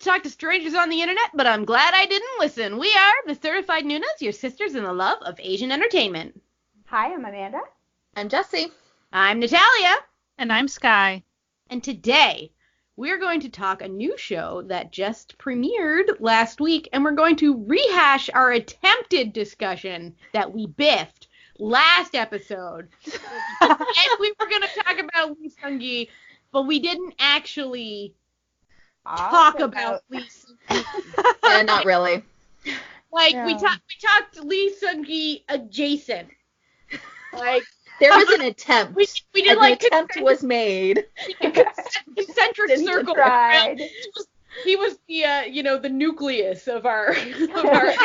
talk to strangers on the internet, but I'm glad I didn't listen. We are the Certified Nunas, your sisters in the love of Asian entertainment. Hi, I'm Amanda. I'm Jessie. I'm Natalia. And I'm Sky. And today, we're going to talk a new show that just premiered last week, and we're going to rehash our attempted discussion that we biffed last episode. And we were going to talk about Lee Seung Gi, but we didn't actually talk about Lee Seung Gi. Yeah, not really. Like, we talked Lee Seung Gi adjacent. Like, there was an attempt. We did an like attempt was made. Concentric circle. He was the the nucleus of our atom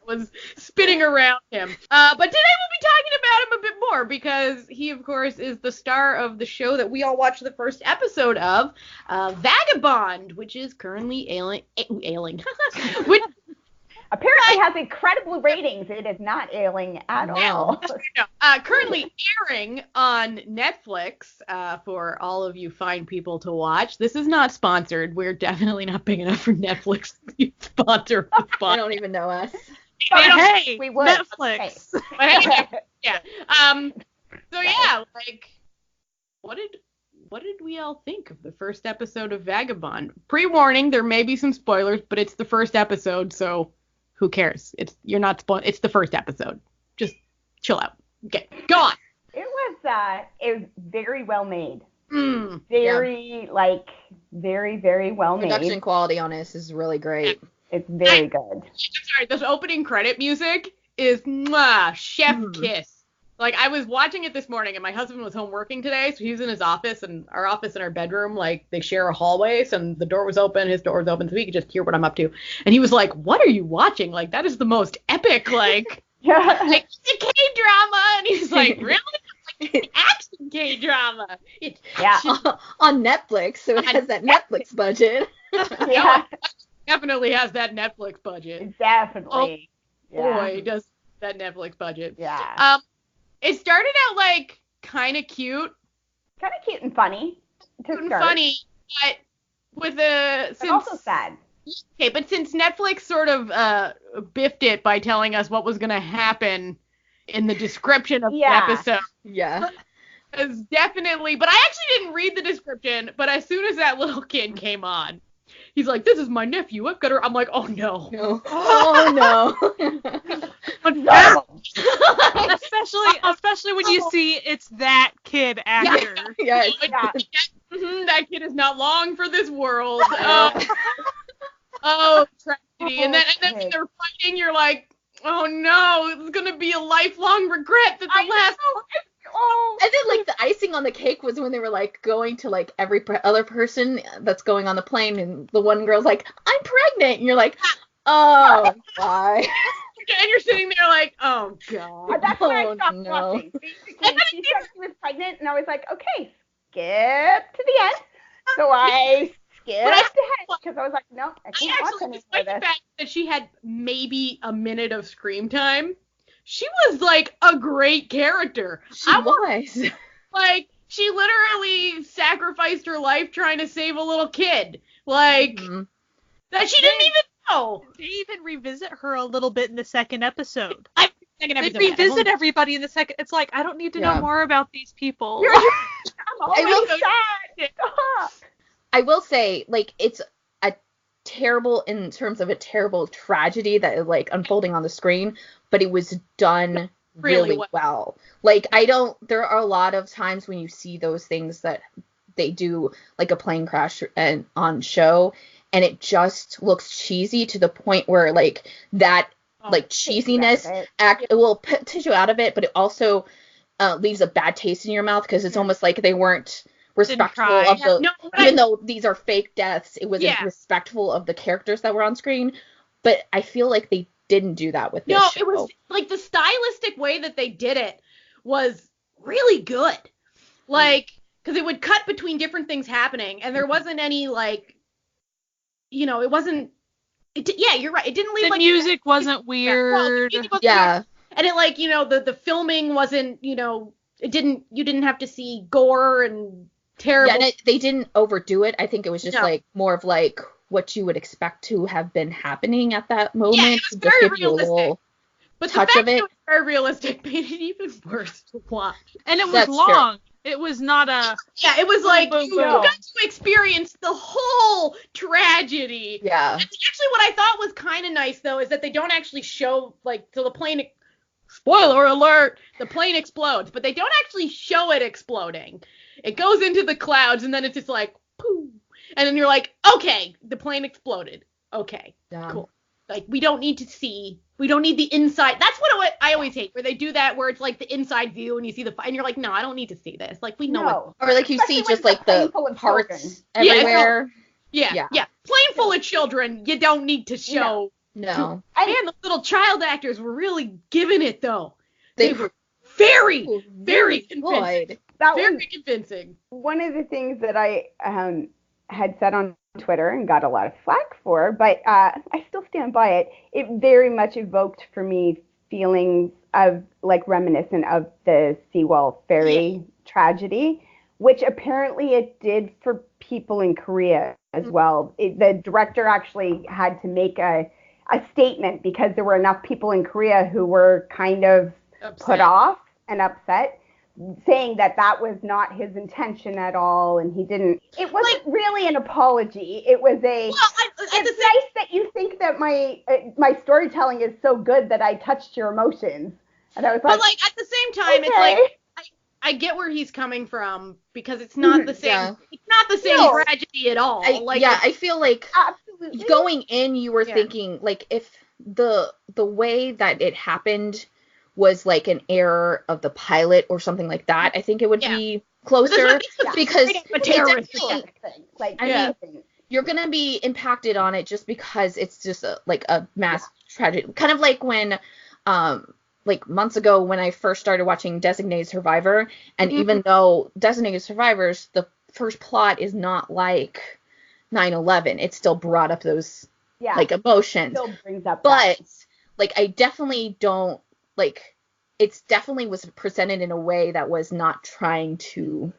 was spinning around him. But today we'll be talking about him a bit more because he, of course, is the star of the show that we all watched the first episode of, Vagabond, which is currently ailing. Which apparently has incredible ratings. It is not ailing at all. Currently airing on Netflix for all of you fine people to watch. This is not sponsored. We're definitely not big enough for Netflix to sponsor. I don't even know us. But hey, we would. Netflix. But hey, yeah. So yeah, like, what did we all think of the first episode of Vagabond? Pre-warning, there may be some spoilers, but it's the first episode, so who cares? It's the first episode. Just chill out. Okay, go on. It was very well made. Very well made. Production quality on this is really great. It's very good. I'm sorry, this opening credit music is chef kiss. Like, I was watching it this morning, and my husband was home working today, so he was in his office, and our office and our bedroom, like, they share a hallway, so the door was open, his door was open, so he could just hear what I'm up to. And he was like, what are you watching? Like, that is the most epic, like, like, it's a K-drama. And he's like, really? Like, it's an action K-drama. Yeah. On Netflix, so it has that Netflix budget. Yeah. Definitely has that Netflix budget. Definitely. Boy, does that Netflix budget. Yeah. It started out, like, kind of cute. Kind of cute and funny. Funny, but with a... But also sad. Okay, but since Netflix sort of biffed it by telling us what was going to happen in the description of the episode. Yeah. It's definitely... But I actually didn't read the description, but as soon as that little kid came on, he's like, this is my nephew. I've got her. I'm like, oh, no. Oh, no. Especially when you see it's that kid actor. Yeah. That kid is not long for this world. Tragedy. And then when they're fighting, you're like, oh, no. It's going to be a lifelong regret that the last... And then, like, the icing on the cake was when they were, like, going to, like, every other person that's going on the plane, and the one girl's like, I'm pregnant, and you're like, oh, why? And you're sitting there like, oh, God. That's when I stopped watching. Basically, she said she was pregnant, and I was like, okay, skip to the end. So I skipped ahead, because I was like, no, I can't watch any of despite this. the fact that she had maybe a minute of screen time, she was, like, a great character. She was. Like, she literally sacrificed her life trying to save a little kid. Like, that she didn't even know. They even revisit her a little bit in the second episode. They revisit everybody in the second. It's like, I don't need to know more about these people. I'm always sad. Stop. I will say, like, it's a terrible, in terms of a terrible tragedy that is, like, unfolding on the screen, but it was done really well. Like, there are a lot of times when you see those things that they do, like a plane crash on show, and it just looks cheesy to the point where, like, that, like, cheesiness it will push you out of it, but it also leaves a bad taste in your mouth, because it's almost like they weren't respectful of the... even though these are fake deaths, it wasn't respectful of the characters that were on screen, but I feel like they didn't do that with this show. It was, like, the stylistic way that they did it was really good. Like, because it would cut between different things happening, and there wasn't any, like, it wasn't... you're right. It didn't leave, the music wasn't weird. Weird. And it, like, the filming wasn't, you didn't have to see gore and terrible. Yeah, and they didn't overdo it. I think it was just, like, more of, like, what you would expect to have been happening at that moment. Yeah, it was very just give you a realistic. little But touch the fact of it. that it was very realistic made it even worse to watch. And it was That's long. true. It was not a... Yeah, it was like, boom, you boom. got to experience the whole tragedy. Yeah. And actually, what I thought was kind of nice, though, is that they don't actually show, like, so the plane, spoiler alert, the plane explodes, but they don't actually show it exploding. It goes into the clouds, and then it's just like, poof. And then you're like, okay, the plane exploded. Okay, cool. Like, we don't need the inside. That's what I always hate, where they do that, where it's like the inside view and you see the, and you're like, no, I don't need to see this. Like, we know what. Or like you see just like the parts everywhere. Yeah. Plane full of children, you don't need to show. No. Man, the little child actors were really giving it, though. They were very convincing. Very convincing. One of the things that I had said on Twitter and got a lot of flack for, but I still stand by it. It very much evoked for me feelings of like reminiscent of the Seawall ferry tragedy, which apparently it did for people in Korea as well. The director actually had to make a statement because there were enough people in Korea who were kind of put off and upset, saying that was not his intention at all, and he didn't. It wasn't really an apology. It was a. Well, it's nice that you think that my storytelling is so good that I touched your emotions, and I was like. But like at the same time, it's like I get where he's coming from because it's not the same. Yeah. It's not the same tragedy at all. I feel like absolutely. Going in, you were thinking like if the way that it happened was like an error of the pilot or something like that, I think it would be closer because you're gonna be impacted on it just because it's just a mass tragedy. Kind of like when like months ago when I first started watching Designated Survivor, and even though Designated Survivors, the first plot is not like 9/11, it still brought up those like emotions. Still brings up but like I definitely don't like it's definitely was presented in a way that was not trying to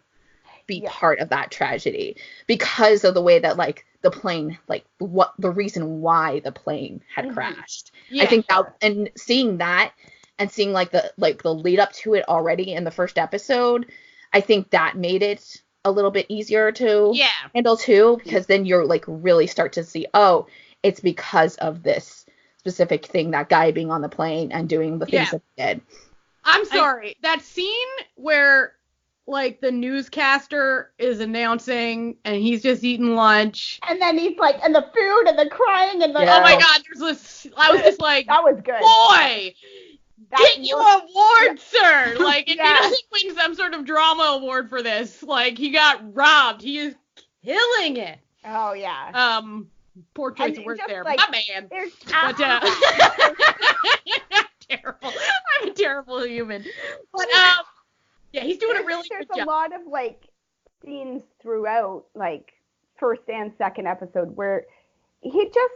be part of that tragedy because of the way that like the plane, like what the reason why the plane had crashed. I think that, and seeing that and seeing like the lead up to it already in the first episode, I think that made it a little bit easier to handle too, because then you're like really start to see, oh, it's because of this specific thing, that guy being on the plane and doing the things that he did. I'm sorry. That scene where like the newscaster is announcing and he's just eating lunch. And then he's like, and the food and the crying and the oh my god, I was just like, that was good. Boy, get you an award, sir. Like, if he doesn't win some sort of drama award for this, like, he got robbed. He is killing it. Oh yeah. Poor choice of words there. Like, my man. I'm terrible. I'm a terrible human. But he's doing a really good job. There's a lot of like scenes throughout like first and second episode where he just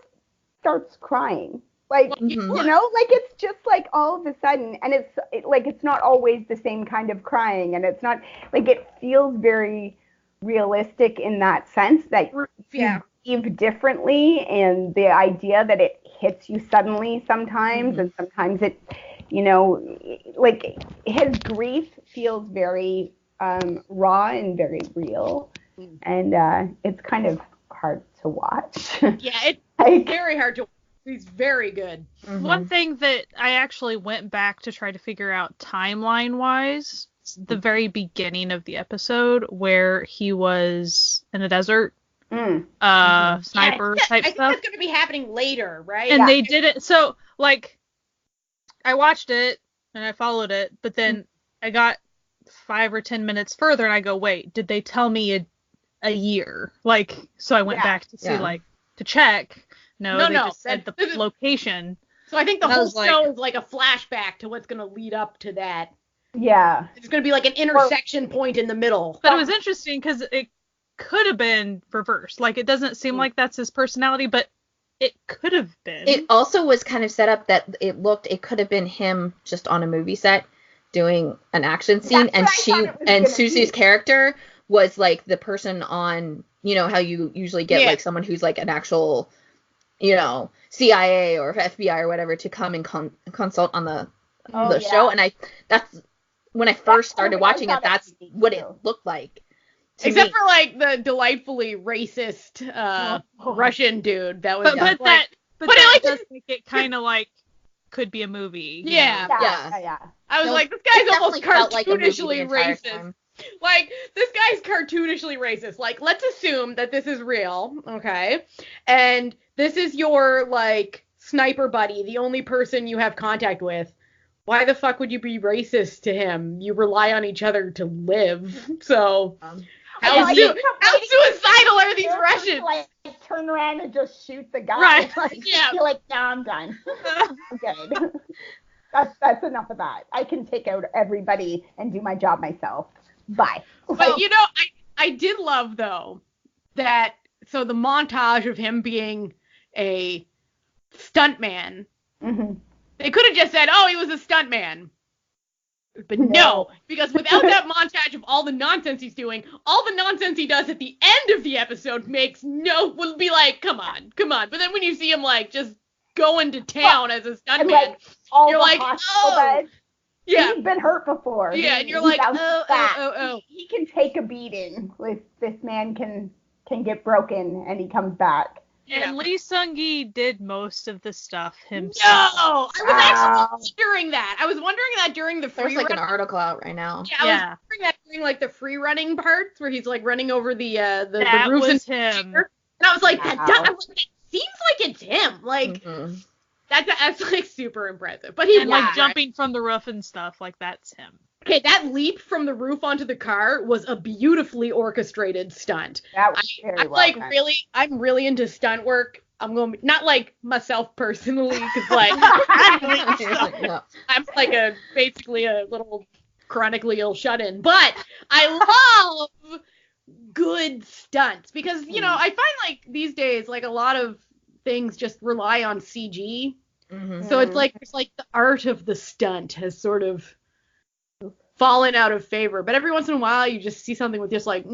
starts crying. Like, you know, like it's just like all of a sudden, and it's not always the same kind of crying, and it's not like it feels very realistic in that sense that you grieve differently, and the idea that it hits you suddenly sometimes, and sometimes it, you know, like his grief feels very raw and very real, and it's kind of hard to watch. It's very hard to watch. He's very good. One thing that I actually went back to try to figure out timeline-wise, the very beginning of the episode where he was in a desert, sniper type stuff. I think that's going to be happening later, right? And they did it. So, like, I watched it and I followed it, but then I got 5 or 10 minutes further and I go, wait, did they tell me a year? Like, so I went back to see, like, to check. No, they just said the location. So I think the whole show is like a flashback to what's going to lead up to that. Yeah. It's going to be like an intersection point in the middle. But it was interesting because it could have been reversed. Like, it doesn't seem like that's his personality, but it could have been. It also was kind of set up that it could have been him just on a movie set doing an action scene, and Susie's character was like the person you know, how you usually get Yeah. like someone who's like an actual, you know, CIA or FBI or whatever to come and consult on the show. And that's when I first started watching it, that's what it looked like. Except for like the delightfully racist Russian dude that was But like, that does make it kind of like could be a movie. you Yeah. know? Yeah. I was No, like, this it guy's definitely almost felt like a movie the cartoonishly entire racist. time. Like, this guy's cartoonishly racist. Like, let's assume that this is real, okay? And this is your, like, sniper buddy, the only person you have contact with. Why the fuck would you be racist to him? You rely on each other to live. So, how suicidal are these Russians? Like, turn around and just shoot the guy. Right. Like, Yeah. You're like, nah, I'm done. I'm good. That's enough of that. I can take out everybody and do my job myself. Bye. But, you know, I did love, though, that, so the montage of him being a stuntman, Mm-hmm. they could have just said, oh, he was a stuntman. But no, because without that montage of all the nonsense he's doing, all the nonsense he does at the end of the episode would be like, come on. But then when you see him, like, just going to town as a stuntman, like, you're like, oh. Yeah. He's been hurt before. Yeah, and you're like, oh. He can take a beating. This man can get broken and he comes back. And Lee Seung Gi did most of the stuff himself. No, I was actually wondering that. I was wondering that during the free There's like an article out right now. Yeah, I was wondering that during like the free running parts where he's like running over the that roofs was and him. and I was like, that seems like it's him. Like that's like super impressive. But he and like jumping from the roof and stuff, like that's him. Okay, that leap from the roof onto the car was a beautifully orchestrated stunt. That was very I'm well like done. I'm really into stunt work. I'm going not like myself personally, because like I'm like basically a little chronically ill shut-in, but I love good stunts because you know I find like these days like a lot of things just rely on CG, so it's like the art of the stunt has sort of fallen out of favor, but every once in a while you just see something with just like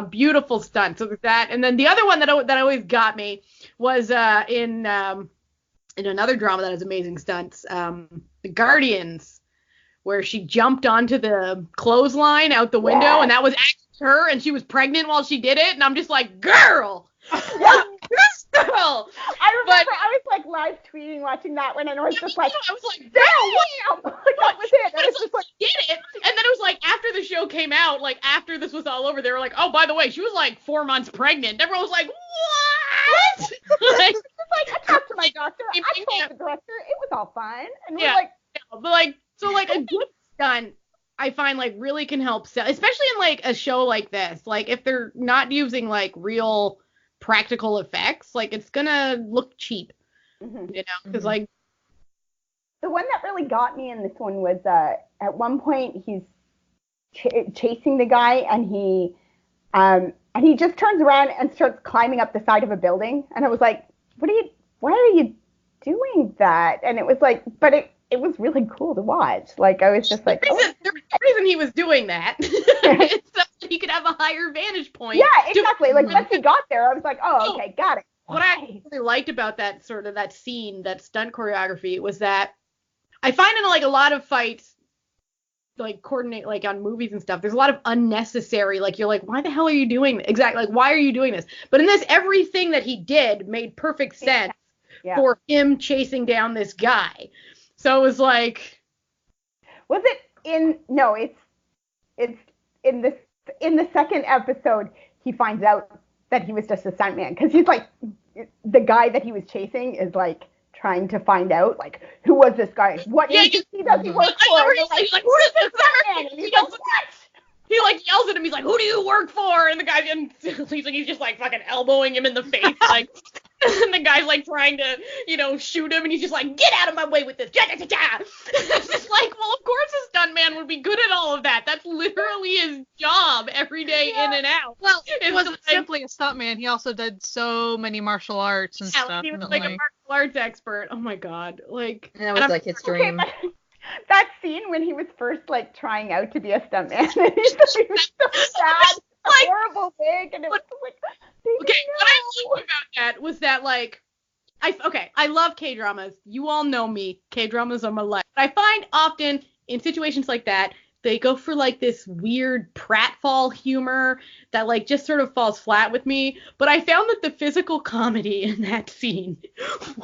beautiful stunt. So there's that, and then the other one that always got me was in another drama that has amazing stunts, The Guardians, where she jumped onto the clothesline out the window, and that was actually her, and she was pregnant while she did it, and I'm just like, girl. Girl. I remember I was like live tweeting watching that one, and I was just like, I was like, damn, that was it. I was just like, did it, and then it was like after the show came out, like after this was all over, they were like, oh, by the way, she was like 4 months pregnant. Everyone was like, what? like, I talked to my doctor. I told the director it was all fine, and we're like, but like, so like a good stunt, I find like really can help sell, especially in like a show like this. Like if they're not using like real practical effects, like it's gonna look cheap, you know, because like the one that really got me in this one was at one point he's chasing the guy, and he just turns around and starts climbing up the side of a building, and I was like, why are you doing that? And it was like, but it was really cool to watch. Like I was just like, the reason he was doing that is so that he could have a higher vantage point. Yeah, exactly. Like once he got there, I was like, oh, okay, got it. What I really liked about that sort of that scene, that stunt choreography, was that I find in like a lot of fights, like coordinate, like on movies and stuff, there's a lot of unnecessary, like you're like, why the hell are you doing this? Exactly, like why are you doing this? But in this, everything that he did made perfect sense for him chasing down this guy. So it was like, was it in? No, it's in the second episode. He finds out that he was just a stuntman, because he's like, the guy that he was chasing is like trying to find out like who was this guy, what agency does he work for? He's like, who is this stuntman? And he's like, what? He like yells at him. He's like, who do you work for? And the guy, and he's just like fucking elbowing him in the face, like. And the guy's like trying to, you know, shoot him, and he's just like, get out of my way with this. It's just like, well, of course a stuntman would be good at all of that. That's literally his job every day in and out. Well, it wasn't simply a stuntman. He also did so many martial arts and stuff. He was like a martial arts expert. Oh my god. Like, and that was like his dream. Okay, that scene when he was first like trying out to be a stuntman, and he was so sad, like, horrible wig, and it was like, Okay, what I liked about that was that, like, I love K-dramas. You all know me. K-dramas are my life. I find often in situations like that, they go for, like, this weird pratfall humor that, like, just sort of falls flat with me. But I found that the physical comedy in that scene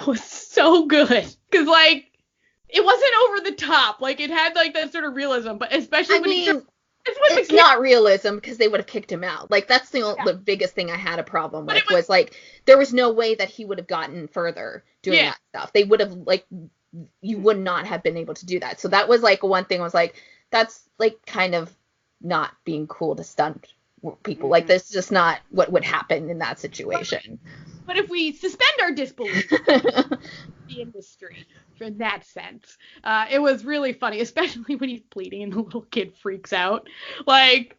was so good. Because, like, it wasn't over the top. Like, it had, like, that sort of realism. But especially it's not realism because they would have kicked him out. Like, that's the biggest thing I had a problem with was like, there was no way that he would have gotten further doing that stuff. They would have, like, you would not have been able to do that. So that was, like, one thing I was like, that's, like, kind of not being cool to stunt people. Like, that's just not what would happen in that situation. But if we suspend our disbelief the industry in that sense, it was really funny, especially when he's bleeding and the little kid freaks out. Like,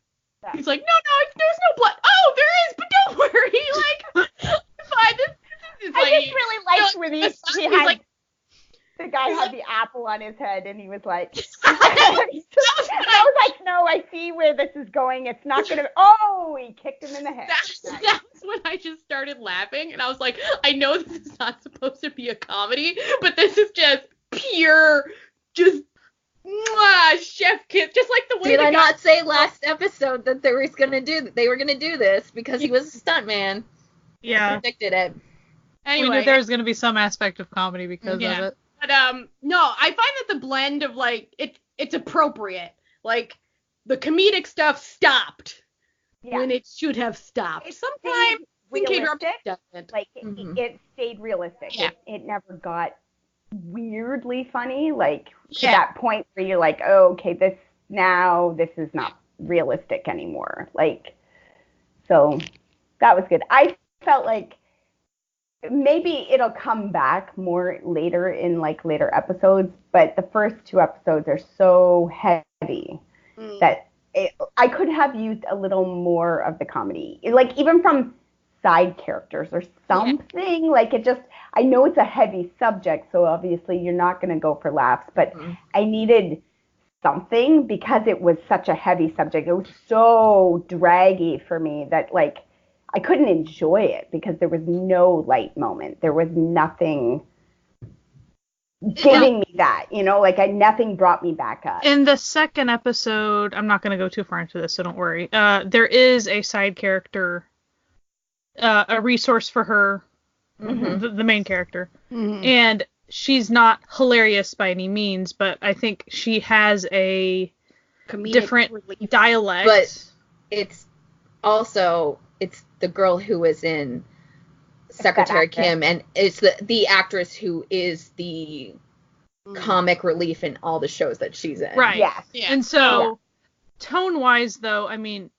he's like, no, there's no blood. Oh, there is, but don't worry. Like, fine. This is I like, just really liked when he had, like, the guy had the apple on his head, and he was like, I was like, no, I see where this is going. It's not going to, he kicked him in the head. That's when I just started laughing, and I was like, I know this is not supposed to be a comedy, but this is just pure, just, chef kiss, just like the way Did I not say last episode that they were gonna do this because he was a stuntman? Yeah. I predicted it. Anyway, we knew there was gonna be some aspect of comedy because of it. But no, I find that the blend of, like, it's appropriate. Like, the comedic stuff stopped when it should have stopped. Sometimes realistic. Doesn't. Like, it stayed realistic. Yeah. It never got weirdly funny. Like, to that point where you're like, okay, this is not realistic anymore. Like, so that was good. I felt like maybe it'll come back more later in, like, later episodes, but the first 2 episodes are so heavy that I could have used a little more of the comedy, like, even from side characters or something. Like, it just, I know it's a heavy subject, so obviously you're not going to go for laughs, but I needed something because it was such a heavy subject. It was so draggy for me that, like, I couldn't enjoy it because there was no light moment. There was nothing giving me that, like, nothing brought me back up. In the second episode, I'm not going to go too far into this, so don't worry. There is a side character, a resource for her, the main character. And she's not hilarious by any means, but I think she has a different dialect. But it's also, it's the girl who was in Secretary Kim, and it's the actress who is the comic relief in all the shows that she's in. Right. Yeah. And so, tone-wise, though, I mean,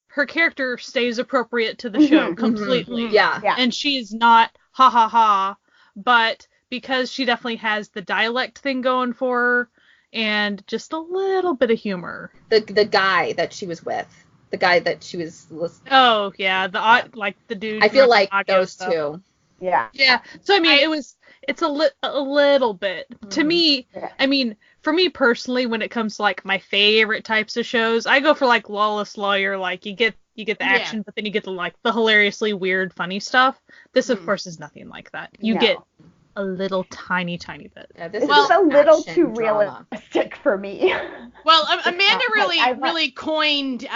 her character stays appropriate to the show completely. Yeah. And she's not ha ha ha, but because she definitely has the dialect thing going for her and just a little bit of humor. The guy that she was with. The guy that she was listening. Oh, yeah, like the dude. I feel like those stuff. Two. Yeah. Yeah. So I mean, it's a little bit to me. Yeah. I mean, for me personally, when it comes to, like, my favorite types of shows, I go for, like, Lawless Lawyer. Like, you get the action, but then you get the hilariously weird, funny stuff. This, of course, is nothing like that. You get a little tiny bit. Yeah, this is a little too realistic for me. Well, Amanda really coined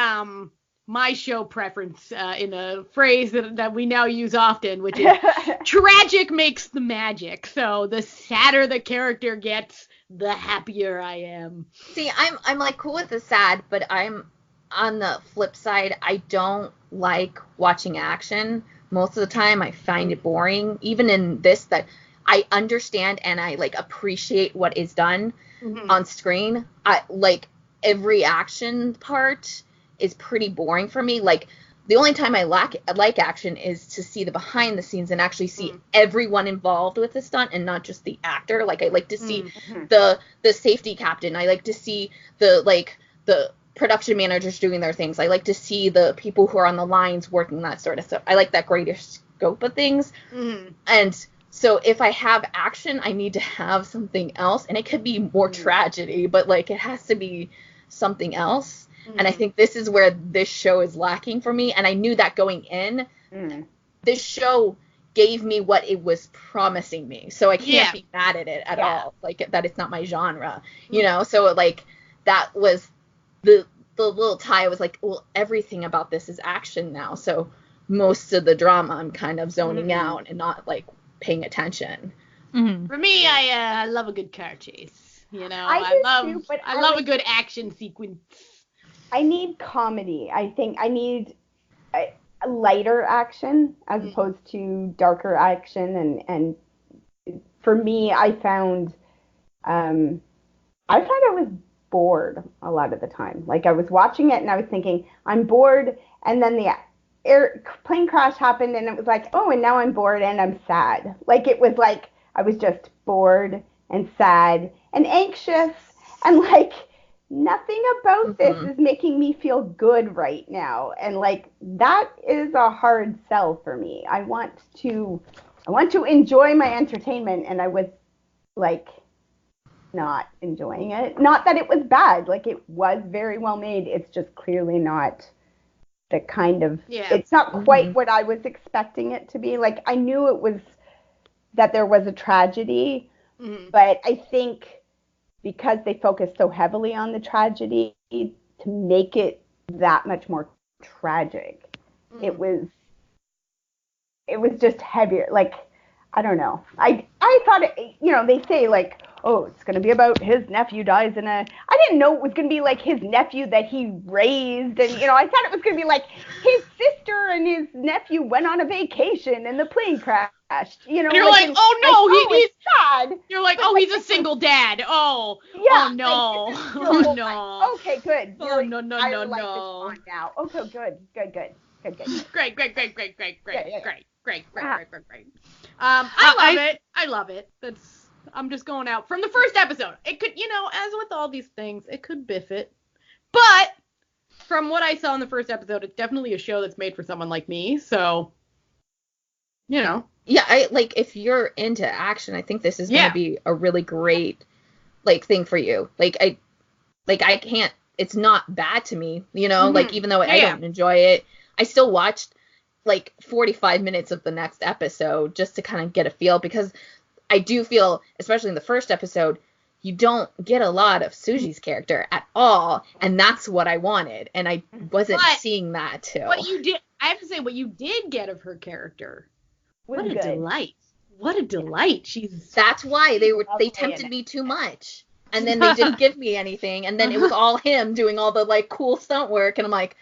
my show preference in a phrase that we now use often, which is tragic makes the magic. So the sadder the character gets, the happier I am. See, I'm like cool with the sad, but I'm on the flip side. I don't like watching action. Most of the time, I find it boring. Even in this, that I understand and I, like, appreciate what is done on screen. I like every action part is pretty boring for me. Like, the only time I like action is to see the behind the scenes and actually see everyone involved with the stunt and not just the actor. Like, I like to see the safety captain. I like to see the production managers doing their things. I like to see the people who are on the lines working that sort of stuff. I like that greater scope of things. And so if I have action, I need to have something else, and it could be more tragedy, but, like, it has to be something else. And I think this is where this show is lacking for me, and I knew that going in, this show gave me what it was promising me. So I can't be mad at it at all. Like, that it's not my genre, you know? So, like, that was the little tie. I was like, well, everything about this is action now. So most of the drama I'm kind of zoning out and not, like, paying attention. For me, I love a good car chase. You know, I love a good action sequence. I need comedy. I think I need a lighter action as opposed to darker action. And for me, I found I was bored a lot of the time. Like, I was watching it and I was thinking, I'm bored, and then the plane crash happened and it was like, oh, and now I'm bored and I'm sad. Like, it was like I was just bored and sad and anxious, and like nothing about this is making me feel good right now. And like, that is a hard sell for me. I want to enjoy my entertainment, and I was like not enjoying it. Not that it was bad, like, it was very well made. It's just clearly not the kind of, it's not quite what I was expecting it to be. Like, I knew it was, that there was a tragedy, but I think because they focused so heavily on the tragedy, to make it that much more tragic, it was just heavier. Like, I don't know. I thought it, you know, they say like, oh, it's going to be about his nephew dies in a, I didn't know it was going to be like his nephew that he raised. And, you know, I thought it was going to be like his sister and his nephew went on a vacation and the plane crashed. You know, and you're like, oh no, he's sad. You're like, oh, he's a single dad. Oh, yeah, oh no, oh no. Like, okay, good. Oh no. Now. Okay, good. Great. I love it. I'm just going out from the first episode. It could, you know, as with all these things, it could biff it. But from what I saw in the first episode, it's definitely a show that's made for someone like me. So, you know. Yeah, I like, if you're into action, I think this is going to be a really great, like, thing for you. I can't, it's not bad to me, you know, like, even though I don't enjoy it, I still watched like 45 minutes of the next episode just to kind of get a feel, because I do feel, especially in the first episode, you don't get a lot of Suji's character at all, and that's what I wanted, and I wasn't seeing that too. I have to say, what you did get of her character, what a delight. That's why they tempted me too much, and then they didn't give me anything, and then it was all him doing all the like cool stunt work, and I'm like,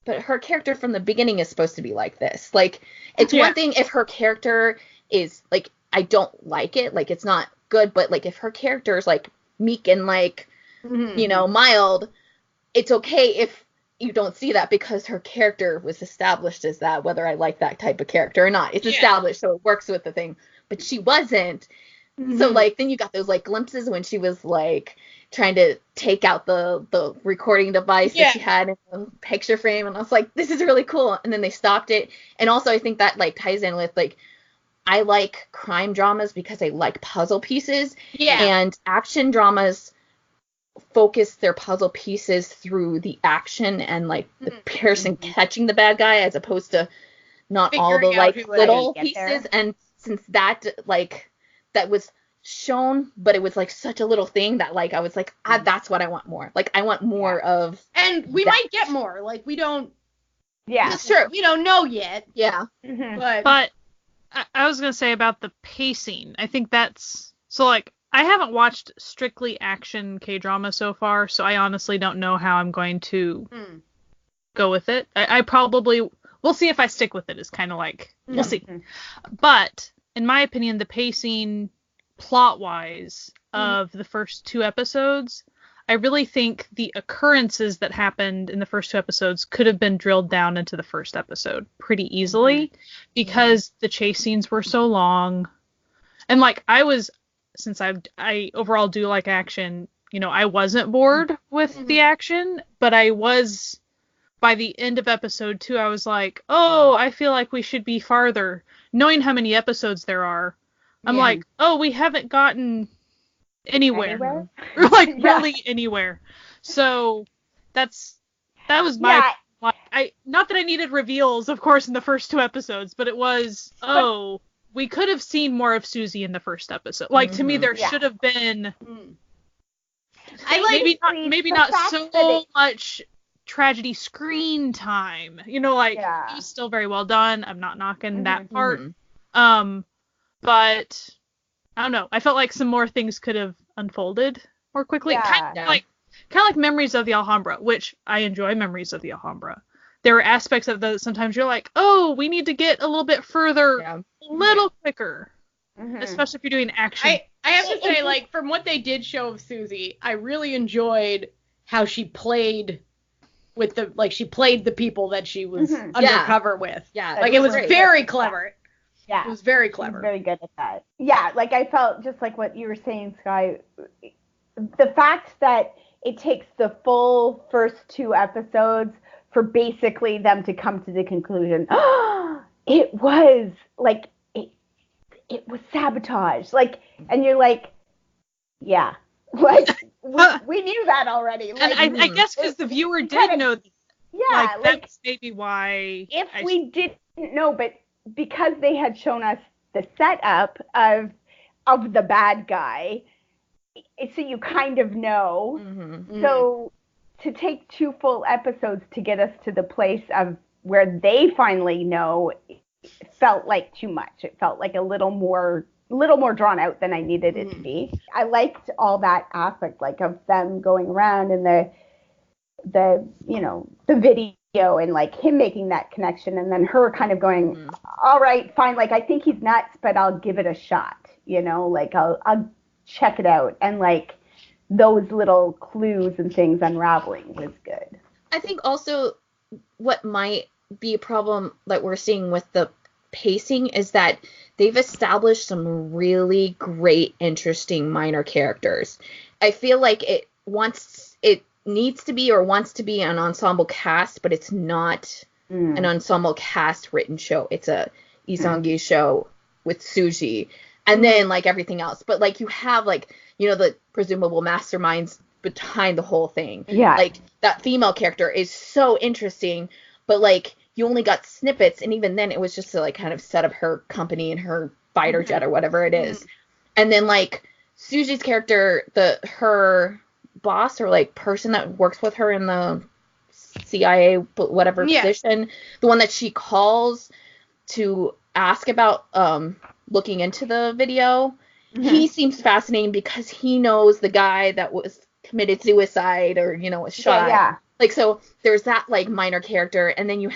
but her character from the beginning is supposed to be like this. Like, it's one thing if her character is like, I don't like it, like, it's not good, but like, if her character is like meek and like, you know, mild, it's okay if you don't see that, because her character was established as that, whether I like that type of character or not. It's established, so it works with the thing, but she wasn't. So like, then you got those like glimpses when she was like trying to take out the recording device that she had in the picture frame, and I was like, this is really cool, and then they stopped it. And also, I think that like ties in with like, I like crime dramas because I like puzzle pieces, and action dramas focus their puzzle pieces through the action and like the person catching the bad guy, as opposed to not all the like little pieces. And since that like, that was shown, but it was like such a little thing that like, I was like, that's what I want more. Like, I want more of, and we might get more. Like, we don't. Yeah, sure. We don't know yet. Yeah. But I was gonna say about the pacing. I think that's, so like, I haven't watched strictly action K-drama so far, so I honestly don't know how I'm going to go with it. I probably, we'll see if I stick with it, is kind of like, we'll see. But in my opinion, the pacing plot-wise of the first two episodes, I really think the occurrences that happened in the first two episodes could have been drilled down into the first episode pretty easily, because the chase scenes were so long. And like, since I overall do like action, you know, I wasn't bored with the action, but I was, by the end of episode 2, I was like, oh, I feel like we should be farther. Knowing how many episodes there are, I'm like, oh, we haven't gotten anywhere? Like, really anywhere. So that was my Like, not that I needed reveals, of course, in the first 2 episodes, but it was, we could have seen more of Susie in the first episode. Like, to me, there should have been... maybe not so much tragedy screen time. You know, like, it's still very well done. I'm not knocking that part. But, I don't know. I felt like some more things could have unfolded more quickly. Kind of like Memories of the Alhambra, which I enjoy Memories of the Alhambra. There are aspects of those sometimes you're like, oh, we need to get a little bit further, a little quicker. Especially if you're doing action. I have to say, like, from what they did show of Susie, I really enjoyed how she played with she played the people that she was undercover with. Yeah. Like, it was very clever. Yeah. It was very clever. Very good at that. Yeah, like, I felt just like what you were saying, Sky. The fact that it takes the full first 2 episodes for basically them to come to the conclusion, it was, like, it was sabotage. Like, and you're like, yeah. Like, we knew that already. Like, and I guess because the viewer did know. Yeah, like, that's maybe why. If we didn't know, but because they had shown us the setup of the bad guy, so you kind of know. So to take 2 full episodes to get us to the place of where they finally know, felt like too much. It felt like a little more drawn out than I needed it to be. I liked all that aspect, like, of them going around and the video and, like, him making that connection and then her kind of going, all right, fine, like, I think he's nuts, but I'll give it a shot, like, I'll check it out, and, like, those little clues and things unraveling was good. I think also what might be a problem that we're seeing with the pacing is that they've established some really great, interesting minor characters. I feel like it needs to be or wants to be an ensemble cast, but it's not an ensemble cast written show. It's a Lee Seung Gi show with Suji, and then, like, everything else. But, like, you have, like, the presumable masterminds behind the whole thing. Yeah. Like, that female character is so interesting, but, like, you only got snippets, and even then it was just to, like, kind of set up her company and her fighter jet or whatever it is. And then, like, Suji's character, her boss or, like, person that works with her in the CIA whatever position, the one that she calls to ask about looking into the video, he seems fascinating because he knows the guy that was committed suicide or, was shot. Yeah. Like, so there's that, like, minor character, and then you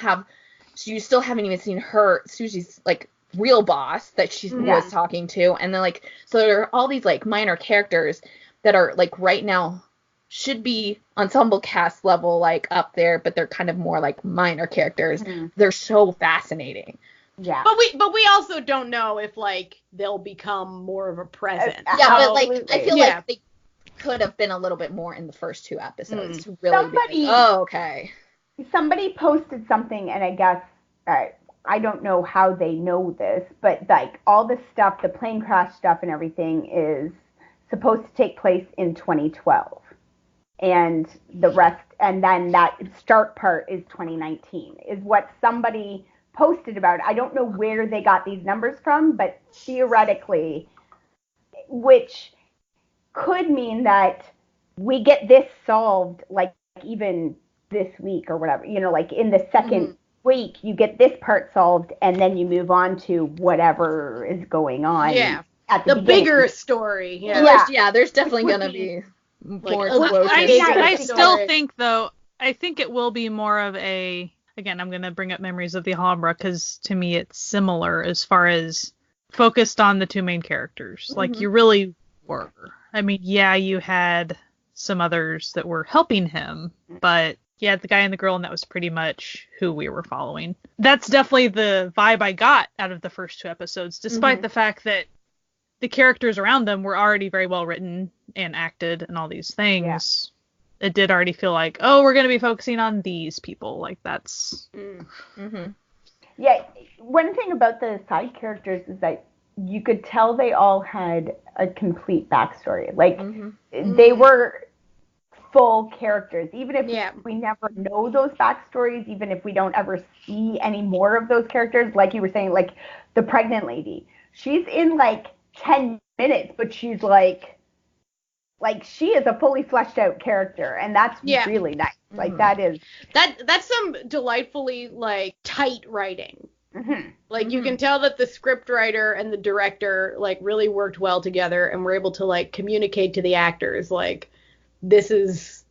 still haven't even seen Suji's, like, real boss that she was talking to, and then, like, so there are all these, like, minor characters that are, like, right now should be ensemble cast level, like, up there, but they're kind of more, like, minor characters. They're so fascinating. Yeah. But we also don't know if, like, they'll become more of a presence. Yeah, but, like, I feel like they could have been a little bit more in the first 2 episodes to really be like, oh, okay. Somebody posted something, and I guess I don't know how they know this, but, like, all this stuff, the plane crash stuff and everything is supposed to take place in 2012. And the rest, and then that start part is 2019, is what somebody posted about. I don't know where they got these numbers from, but theoretically, which could mean that we get this solved, like, even this week or whatever, like, in the second week, you get this part solved, and then you move on to whatever is going on. Yeah. At the bigger story. Yeah. There's definitely going to be more explosions. I still think, though, I think it will be more of a, again, I'm going to bring up Memories of the Alhambra, because to me it's similar as far as focused on the 2 main characters. Like, you really were. I mean, yeah, you had some others that were helping him, but yeah, the guy and the girl, and that was pretty much who we were following. That's definitely the vibe I got out of the first 2 episodes, despite the fact that the characters around them were already very well written and acted and all these things. It did already feel like, oh, we're going to be focusing on these people. Like, that's... Yeah, one thing about the side characters is that you could tell they all had a complete backstory. Like, they were full characters, even if Yeah. we never know those backstories, even if we don't ever see any more of those characters. Like you were saying, like the pregnant lady, she's in like 10 minutes, but she's like she is a fully fleshed out character, and that's really nice. Like that's some delightfully like tight writing. Like you can tell that the script writer and the director like really worked well together and were able to like communicate to the actors like this is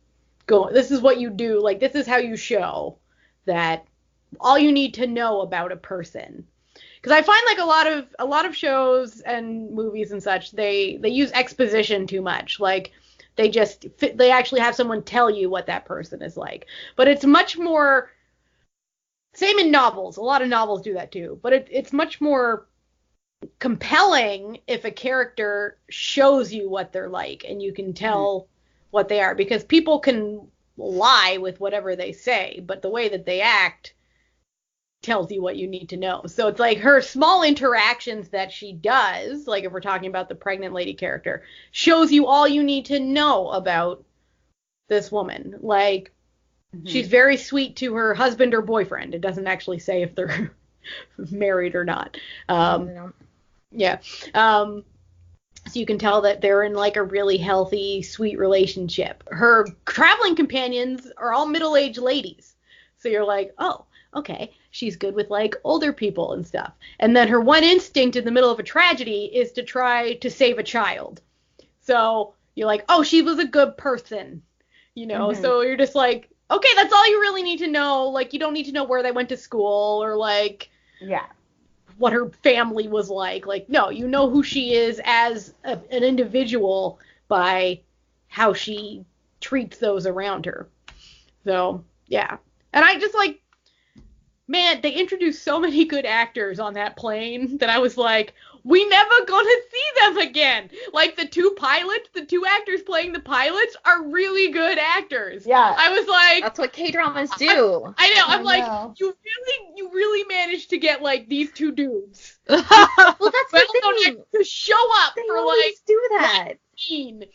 what you do, like this is how you show that all you need to know about a person. Because I find like a lot of shows and movies and such, they use exposition too much. Like they actually have someone tell you what that person is like. But it's much more, same in novels. A lot of novels do that too. But it's much more compelling if a character shows you what they're like and you can tell what they are. Because people can lie with whatever they say, but the way that they act tells you what you need to know. So it's like her small interactions that she does, like if we're talking about the pregnant lady character, shows you all you need to know about this woman. Like she's very sweet to her husband or boyfriend. It doesn't actually say if they're married or not. Yeah. So you can tell that they're in like a really healthy, sweet relationship. Her traveling companions are all middle-aged ladies. So you're like, oh, okay, she's good with like older people and stuff. And then her one instinct in the middle of a tragedy is to try to save a child. So you're like, oh, she was a good person, you know? So you're just like, okay, that's all you really need to know. Like, you don't need to know where they went to school or like, what her family was like. Like, no, you know who she is as an individual by how she treats those around her. So, yeah. And I just like, man, they introduced so many good actors on that plane that I was like, we never gonna see them again. Like the two actors playing the pilots are really good actors. Yeah. I was like, that's what K-dramas do. I know. I'm like, you really managed to get like these two dudes. Well, that's the thing. To show up they for always like do that. scene.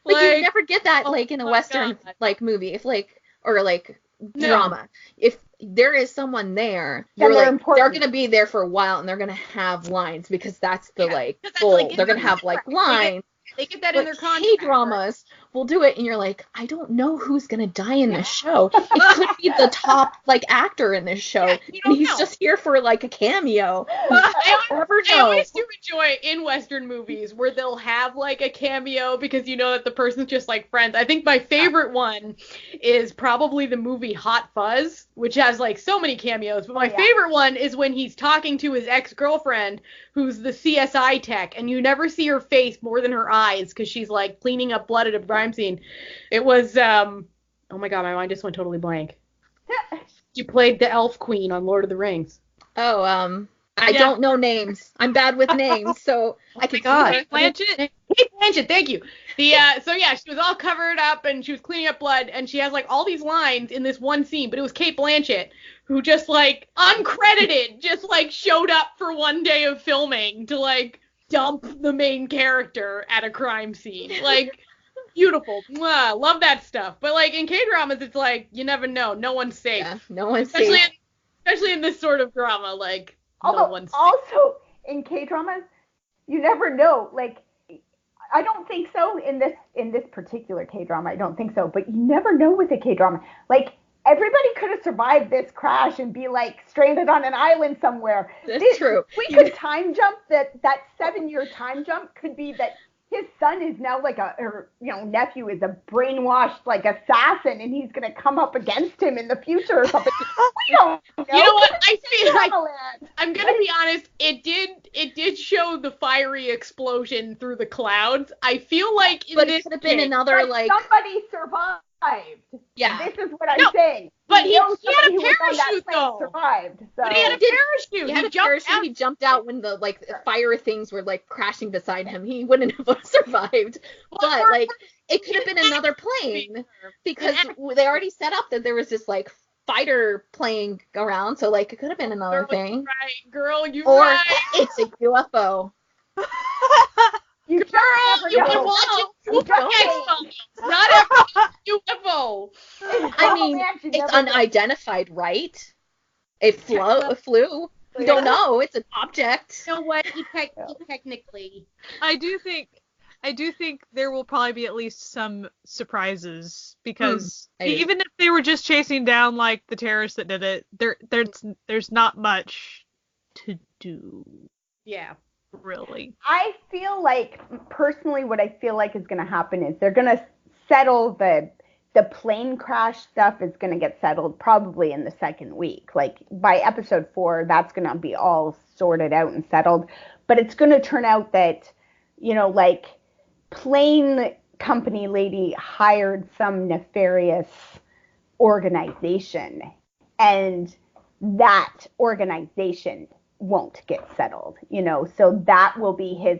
Like you never get that like in a Western like movie, if like or like drama. If there is someone there, you're like they're gonna be there for a while and they're gonna have lines because that's the like goal. Like, they're gonna have like lines. They get that in their contract. K-dramas will do it, and you're like, I don't know who's gonna die in this show. It could be the top like actor in this show, and he's just here for like a cameo. I always do enjoy in Western movies where they'll have like a cameo because you know that the person's just like friends. I think my favorite one is probably the movie Hot Fuzz, which has like so many cameos. But my favorite one is when he's talking to his ex-girlfriend, who's the CSI tech, and you never see her face more than her eyes because she's like cleaning up blood at a crime scene. It was oh my god, my mind just went totally blank. She played the elf queen on Lord of the Rings. Oh, I don't know names. I'm bad with names, so I can. Kate Blanchett, thank you. So yeah, she was all covered up and she was cleaning up blood, and she has like all these lines in this one scene, but it was Cate Blanchett who just like uncredited just like showed up for one day of filming to like dump the main character at a crime scene. Like, beautiful. Mwah, love that stuff. But like in K-dramas, it's like you never know. No one's safe. Yeah, no one's safe. Especially in this sort of drama, like although, no one's safe. Also in K-dramas, you never know. Like, I don't think so in this particular K-drama. I don't think so. But you never know with a K-drama. Like, everybody could have survived this crash and be like stranded on an island somewhere. That's true. We could time jump that 7-year time jump could be that his son is now like nephew is a brainwashed like assassin and he's gonna come up against him in the future or something. We don't know. You know what? I feel like I'm gonna be honest. It did show the fiery explosion through the clouds. I feel like but it could have been another like somebody survived. Yeah. This is what I'm saying. But he had a parachute though. Survived. So. But he had a parachute. He had a parachute. He jumped out when the like fire things were like crashing beside him. He wouldn't have survived. But like it could have been another plane because they already set up that there was this like fighter plane around. So like it could have been another thing. Right, girl, you or right. It's a UFO. You Girl, just you never can know. watch it. You Super just X-Files. Not everything UFO. I mean, man, you it's never know. unidentified, right? It flew. We don't know. It's an object. You know what? Technically. I do think there will probably be at least some surprises because even if they were just chasing down like the terrorists that did it, there's not much to do. Yeah. Really. I feel like, personally, what I feel like is going to happen is they're going to settle the plane crash stuff is going to get settled probably in the second week. Like, by episode 4, that's going to be all sorted out and settled. But it's going to turn out that, like, plane company lady hired some nefarious organization, and that organization won't get settled, so that will be his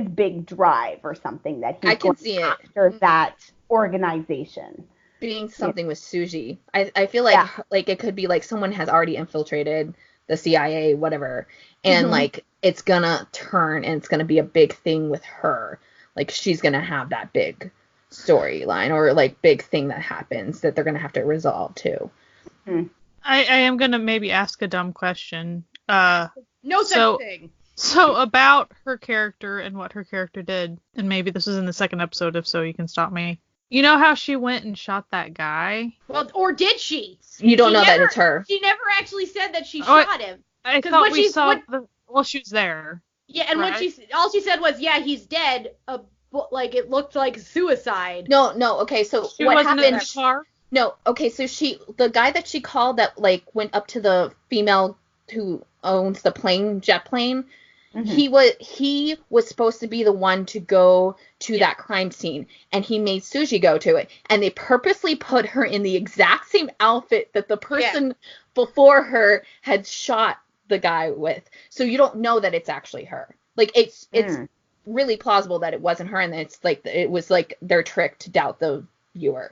big drive or something, that he's can see after that organization being something with Seung Gi. I feel like like it could be like someone has already infiltrated the CIA, whatever, and like it's gonna turn and it's gonna be a big thing with her. Like she's gonna have that big storyline or like big thing that happens that they're gonna have to resolve too. I am gonna maybe ask a dumb question. No such thing. So about her character and what her character did, and maybe this is in the second episode, if so you can stop me. You know how she went and shot that guy? Well, or did she? You don't know that it's her. She never actually said that she shot him. I thought we saw well, she was there. Yeah, and right? all she said was, yeah, he's dead. Like it looked like suicide. No. Okay, so she what wasn't happened? In the car? No. Okay, so the guy that she called that like went up to the female who owns the jet plane. He was supposed to be the one to go to that crime scene, and he made Seung Gi go to it, and they purposely put her in the exact same outfit that the person before her had shot the guy with. So you don't know that it's actually her. Like it's really plausible that it wasn't her, and it's like it was like their trick to doubt the viewer.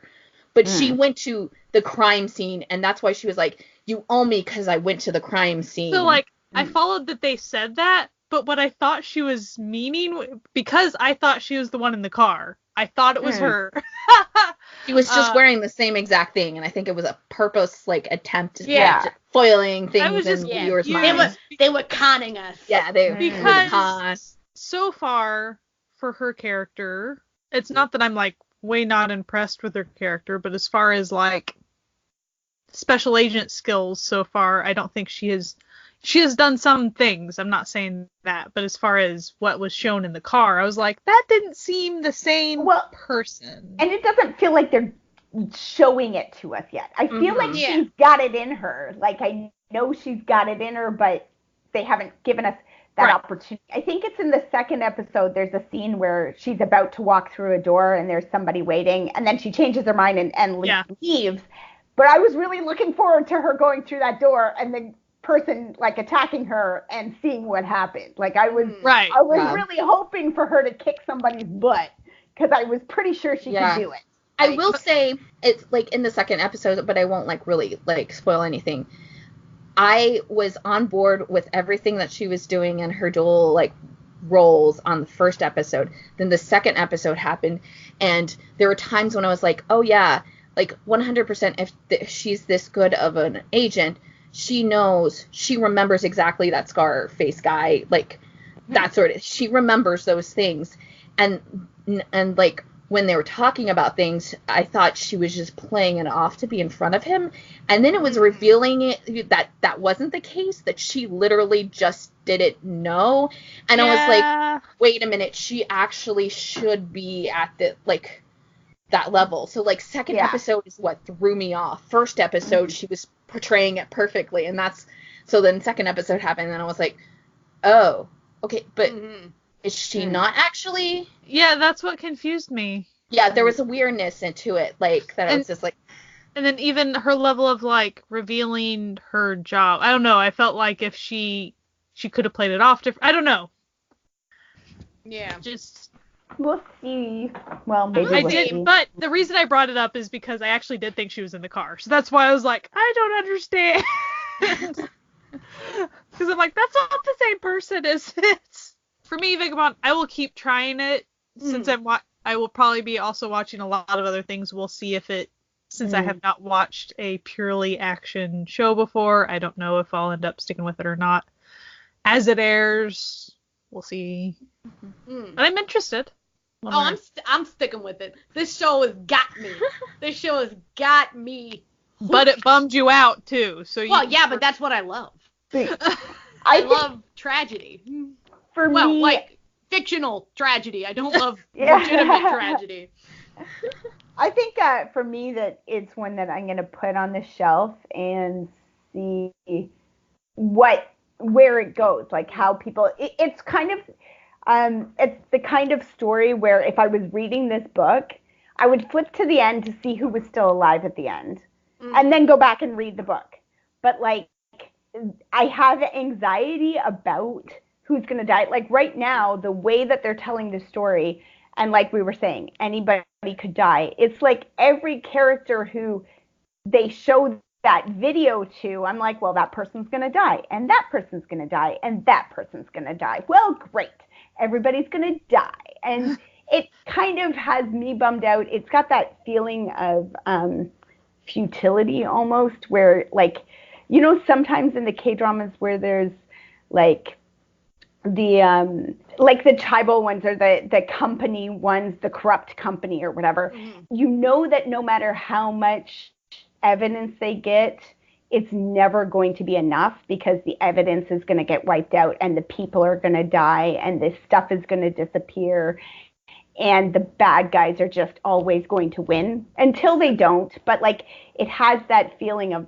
But she went to the crime scene, and that's why she was like, "You owe me because I went to the crime scene." So like I followed that they said that. But what I thought she was meaning, because I thought she was the one in the car, I thought it was her. She was just wearing the same exact thing, and I think it was a purpose, like, attempt at foiling things in viewers' minds. They were conning us. Yeah, they were. Because so far, for her character, it's not that I'm, like, way not impressed with her character, but as far as, like, special agent skills so far, I don't think she has done some things. I'm not saying that, but as far as what was shown in the car, I was like, that didn't seem the same person. And it doesn't feel like they're showing it to us yet. I feel like she's got it in her. Like, I know she's got it in her, but they haven't given us that opportunity. I think it's in the second episode. There's a scene where she's about to walk through a door and there's somebody waiting, and then she changes her mind and leaves. But I was really looking forward to her going through that door and then person like attacking her and seeing what happened. Like I was really hoping for her to kick somebody's butt because I was pretty sure she could do it. I will say it's like in the second episode, but I won't like really like spoil anything. I was on board with everything that she was doing and her dual like roles on the first episode. Then the second episode happened, and there were times when I was like, oh yeah, like 100% if she's this good of an agent, she knows, she remembers exactly that Scarface guy, like that sort of, she remembers those things. And like when they were talking about things, I thought she was just playing it off to be in front of him. And then it was revealing it that wasn't the case, that she literally just didn't know. And I was like, wait a minute, she actually should be at the, like, that level. So like second episode is what threw me off. First episode she was portraying it perfectly, and that's so then second episode happened and I was like, oh, okay, but is she not actually? Yeah, that's what confused me. Yeah, there was a weirdness into it, like that. I was just like, and then even her level of like revealing her job, I don't know, I felt like if she could have played it off different. I don't know. Yeah, just we'll see. Well, maybe I did, but the reason I brought it up is because I actually did think she was in the car. So that's why I was like, I don't understand. Because I'm like, that's not the same person, is it? for me, Vagabond, I will keep trying it since I will probably be also watching a lot of other things. We'll see if since I have not watched a purely action show before, I don't know if I'll end up sticking with it or not. As it airs, we'll see. And I'm interested. I'm sticking with it. This show has got me. This show has got me. But it bummed you out too. But that's what I love. I love tragedy. For me, like fictional tragedy. I don't love legitimate tragedy. I think for me that it's one that I'm going to put on the shelf and see where it goes, like how people. It's kind of it's the kind of story where if I was reading this book, I would flip to the end to see who was still alive at the end, and then go back and read the book. But like, I have anxiety about who's going to die. Like right now, the way that they're telling the story, and like we were saying, anybody could die. It's like every character who they show that video to, I'm like, well, that person's going to die, and that person's going to die, and that person's going to die. Well, great. Everybody's going to die. And it kind of has me bummed out. It's got that feeling of futility almost, where like, you know, sometimes in the K-dramas where there's like the tribal ones or the company ones, the corrupt company or whatever, you know that no matter how much evidence they get, it's never going to be enough because the evidence is going to get wiped out and the people are going to die and this stuff is going to disappear and the bad guys are just always going to win until they don't. But like, it has that feeling of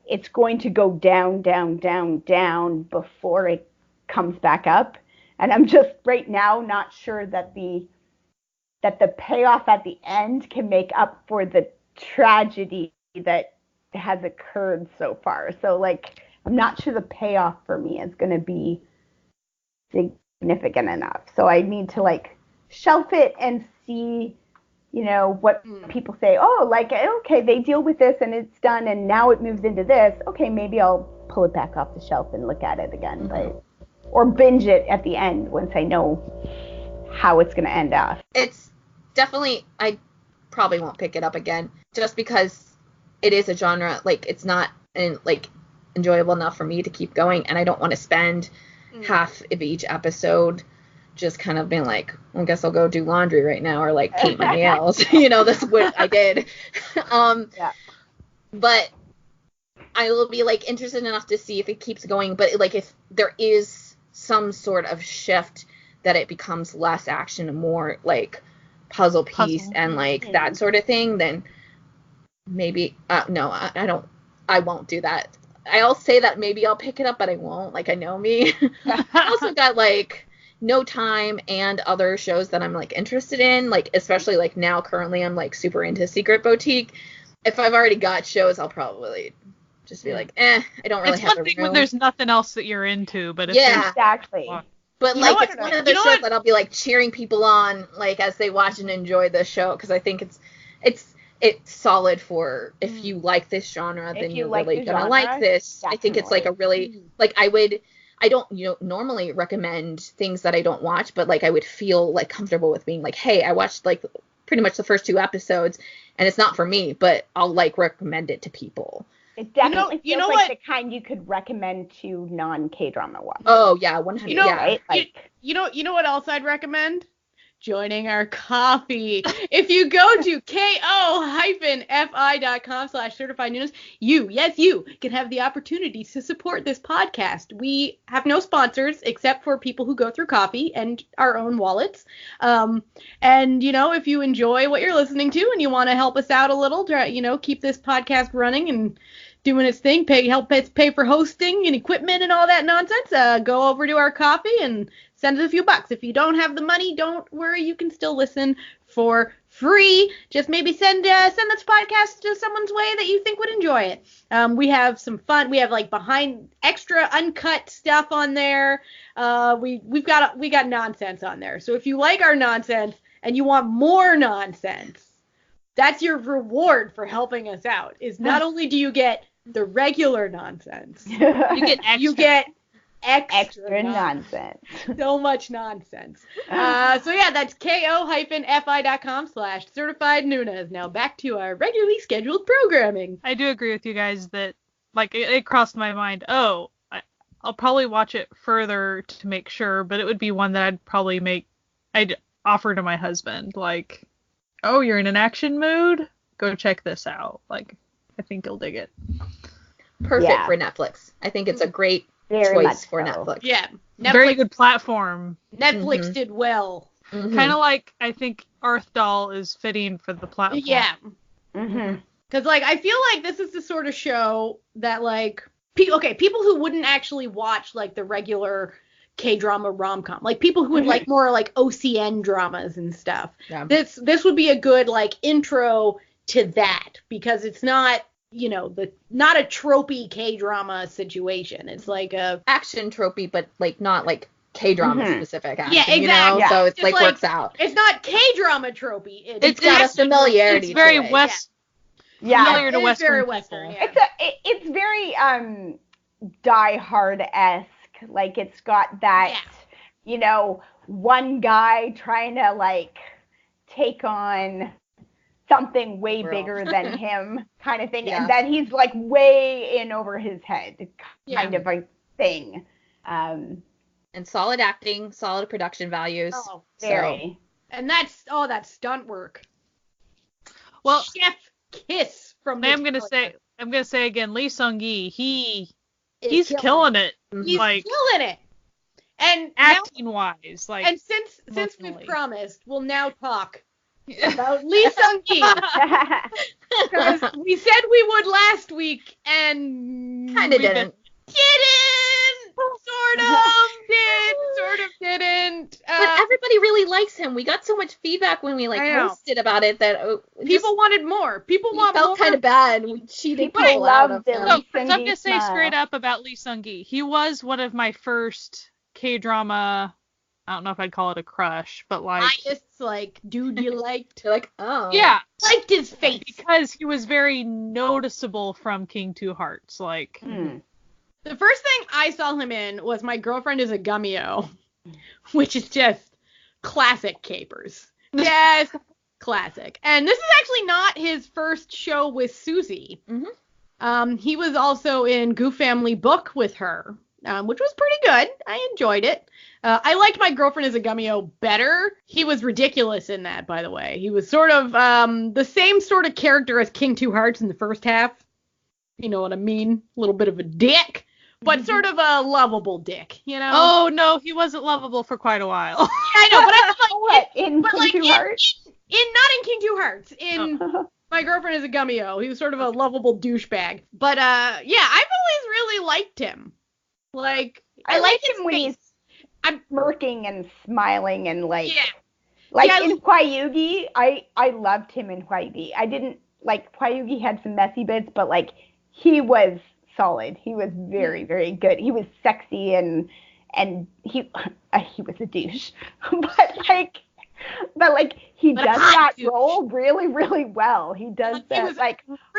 it's going to go down, down, down, down before it comes back up. And I'm just right now not sure that the payoff at the end can make up for the tragedy that has occurred so far. So like, I'm not sure the payoff for me is going to be significant enough. So I need to like shelf it and see, you know, what people say. Oh, like, okay, they deal with this and it's done and now it moves into this. Okay, maybe I'll pull it back off the shelf and look at it again. But or binge it at the end once I know how it's going to end up. It's definitely, I probably won't pick it up again just because it is a genre, like, it's not like enjoyable enough for me to keep going, and I don't want to spend half of each episode just kind of being like, well, I guess I'll go do laundry right now or like paint my nails. You know, that's what I did. But I will be like interested enough to see if it keeps going, but like if there is some sort of shift that it becomes less action and more like puzzle piece and like that sort of thing, then maybe no, I won't do that. I'll say that maybe I'll pick it up, but I won't. Like, I know me. I also got like No Time and other shows that I'm like interested in, like especially like now currently I'm like super into Secret Boutique. If I've already got shows, I'll probably just be like, I don't really have It's one thing when there's nothing else that you're into, but if exactly. But like it's one of the shows that I'll be like cheering people on like as they watch and enjoy the show, because I think it's solid for if you like this genre, then you're like really gonna like this. Definitely. I think it's like a really like I don't normally recommend things that I don't watch, but like I would feel like comfortable with being like, hey, I watched like pretty much the first 2 episodes and it's not for me, but I'll like recommend it to people. It definitely feels like the kind you could recommend to non-K-drama watchers. Oh yeah, 100. You know, yeah. Right? Like, you know what else I'd recommend? Joining our coffee. If you go to ko-fi.com/certified news, you can have the opportunity to support this podcast. We have no sponsors except for people who go through coffee and our own wallets. And, you know, if you enjoy what you're listening to and you want to help us out a little, you know, keep this podcast running and doing its thing, help us pay for hosting and equipment and all that nonsense, go over to our coffee and send us a few bucks. If you don't have the money, don't worry. You can still listen for free. Just maybe send this podcast to someone's way that you think would enjoy it. We have some fun. We have like behind extra uncut stuff on there. We got nonsense on there. So if you like our nonsense and you want more nonsense, that's your reward for helping us out. Is not only do you get the regular nonsense, you get extra nonsense. So much nonsense. So yeah, that's ko-fi.com/certified Nunas. Now back to our regularly scheduled programming. I do agree with you guys that, like, it crossed my mind. Oh, I'll probably watch it further to make sure, but it would be one that I'd offer to my husband. Like, oh, you're in an action mood? Go check this out. Like, I think you'll dig it. Perfect for Netflix. I think it's a great choice for Netflix. Yeah. Netflix, very good platform. Netflix did well. Mm-hmm. Kind of like, I think Earth Doll is fitting for the platform. Yeah. Because, like, I feel like this is the sort of show that, like, people who wouldn't actually watch, like, the regular K-drama rom-com, like, people who would like more, like, OCN dramas and stuff. Yeah. This would be a good, like, intro to that, because it's not, you know, not a tropey K-drama situation. It's like a action tropey, but, like, not, like, K-drama specific action. Yeah, exactly. You know? Yeah. So it's like works out. It's not K-drama tropey. It's got a familiarity. It's very to it. familiar to Western. Very Western. Yeah. It's very Die Hard-esque. Like, it's got that, you know, one guy trying to, like, take on something way bigger than him kind of thing. And then he's, like, way in over his head kind of a thing. And solid acting, solid production values. Oh, very. So. And that's stunt work. Well, Chef Kiss from I'm gonna say again, Lee Seung Gi, he's killing it. He's killing it. And acting wise, like, and since we've promised, we'll now talk about Lee Seung Gi. Because we said we would last week, and kind of didn't. Sort of didn't. But everybody really likes him. We got so much feedback when we posted about it that people wanted more. People want more. Felt kind of bad. We cheated people out of him. So I'm gonna say straight up about Lee Seung Gi. He was one of my first K-drama. I don't know if I'd call it a crush, but like dude you liked. You're like, oh. Yeah. Liked his face. Because he was very noticeable from King Two Hearts. Like. The first thing I saw him in was My Girlfriend is a Gummio, which is just classic capers. Yes, classic. And this is actually not his first show with Susie. He was also in Goof Family Book with her, which was pretty good. I enjoyed it. I liked My Girlfriend is a Gummio better. He was ridiculous in that, by the way. He was sort of the same sort of character as King Two Hearts in the first half. You know what I mean? A little bit of a dick. But sort of a lovable dick, you know? Oh, no, he wasn't lovable for quite a while. Yeah, I know, but I in King Two Hearts? Not in King Two Hearts. In My Girlfriend is a Gummio. He was sort of a lovable douchebag. But, yeah, I've always really liked him. Like, I like him when he's smirking and smiling and, like... Yeah. Like, in Hwayugi, I loved him in Hwayugi. I didn't... Like, Hwayugi had some messy bits, but, like, he was... solid. He was very, very good. He was sexy and he was a douche. but he does that role really, really well. He does that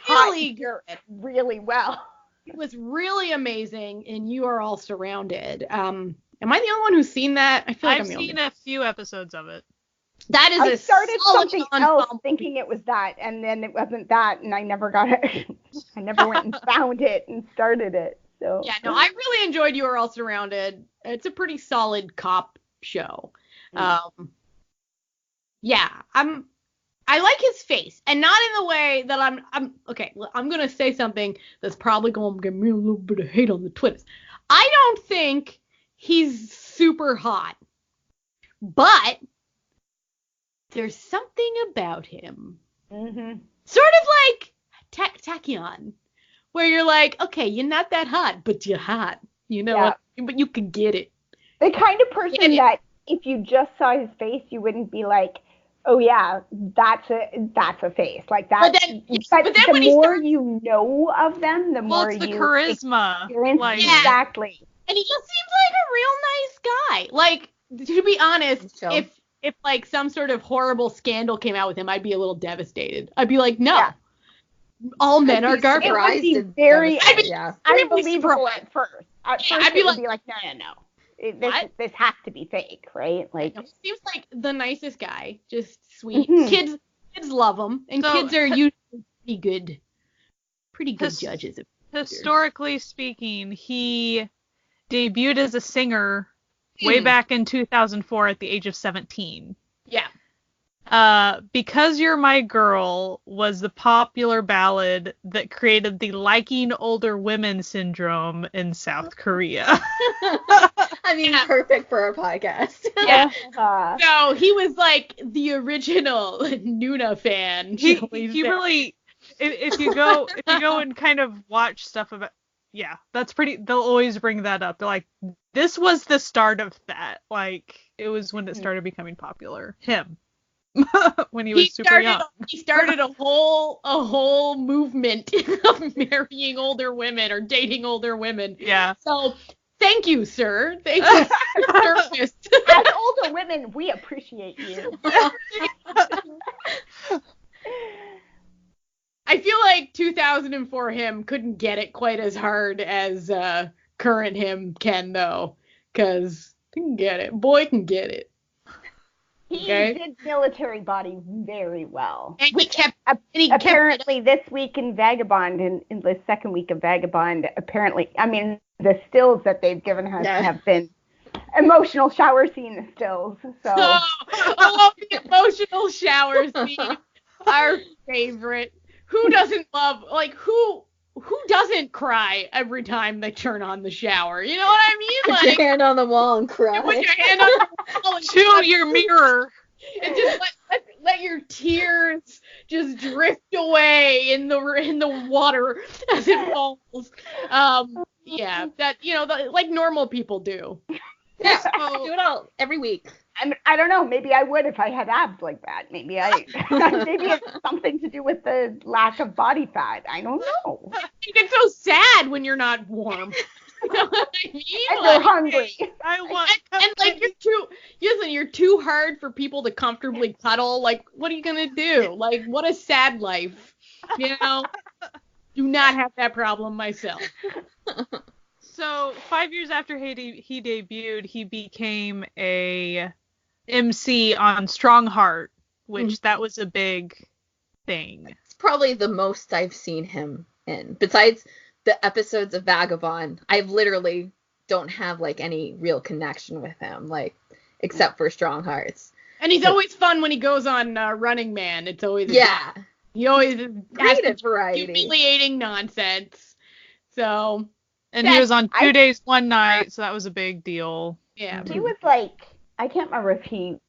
really good, really well. It was really amazing in You Are All Surrounded. Am I the only one who's seen that? I feel like I've seen a few episodes of it. That is I started something else thinking it was that, and then it wasn't that, and I never got it. I never went and found it and started it. So yeah, no, I really enjoyed You Are All Surrounded. It's a pretty solid cop show. Yeah, I like his face, and not in the way that I'm okay. I'm gonna say something that's probably gonna give me a little bit of hate on the Twitters. I don't think he's super hot, but there's something about him. Sort of like Tachyon, where you're like, okay, you're not that hot, but you're hot. You know what? But you can get it. The kind of person that if you just saw his face, you wouldn't be like, oh yeah, that's a face. Like that. But then the more you know of them, the more it's the you charisma. Like, exactly. And he just seems like a real nice guy. Like, to be honest, if like some sort of horrible scandal came out with him, I'd be a little devastated. I'd be like, no, all men are garbage. It would be very unbelievable at first. at first I'd be it would be like, no. This has to be fake, right? Like, he seems like the nicest guy, just sweet. Mhm. Kids love him, and kids are usually pretty good judges. Historically speaking, he debuted as a singer way back in 2004 at the age of 17. Yeah. Because You're My Girl was the popular ballad that created the liking older women syndrome in South Korea. I mean, perfect for our podcast. Yeah. So he was like the original Nuna fan. He really, if you go and kind of watch stuff about, yeah, that's pretty. They'll always bring that up. They're like, this was the start of that. Like, it was when it started becoming popular. Him. When he was super young. He started a whole movement of marrying older women or dating older women. Yeah. So thank you, sir. Thank you for your service. as older women, we appreciate you. I feel like 2004 him couldn't get it quite as hard as current him can, though, because he can get it. Boy can get it. He did military body very well. And apparently this week in Vagabond, in the second week of Vagabond, apparently, I mean, the stills that they've given us have been emotional shower scene stills. So. Oh, the emotional shower scene. Our favorite. Who doesn't love, like, who doesn't cry every time they turn on the shower? You know what I mean? Put your hand on the wall and cry. Put your hand on the wall and to your mirror. And just let your tears just drift away in the water as it falls. Yeah, that, like normal people do. Yeah, do it all every week. I don't know. Maybe I would if I had abs like that. Maybe maybe it's something to do with the lack of body fat. I don't know. You get so sad when you're not warm. You know what I mean? And you're hungry. And like you're too hard for people to comfortably cuddle. Like, what are you gonna do? Like, what a sad life. You know? Do not have that problem myself. So 5 years after he debuted, he became a MC on Strongheart, which that was a big thing. It's probably the most I've seen him in. Besides the episodes of Vagabond, I literally don't have like any real connection with him, like except for Stronghearts. And he's always fun when he goes on Running Man. It's always he always has variety, humiliating nonsense. So. And he was on 2 Days, 1 Night, so that was a big deal. Yeah. He was like, I can't remember if he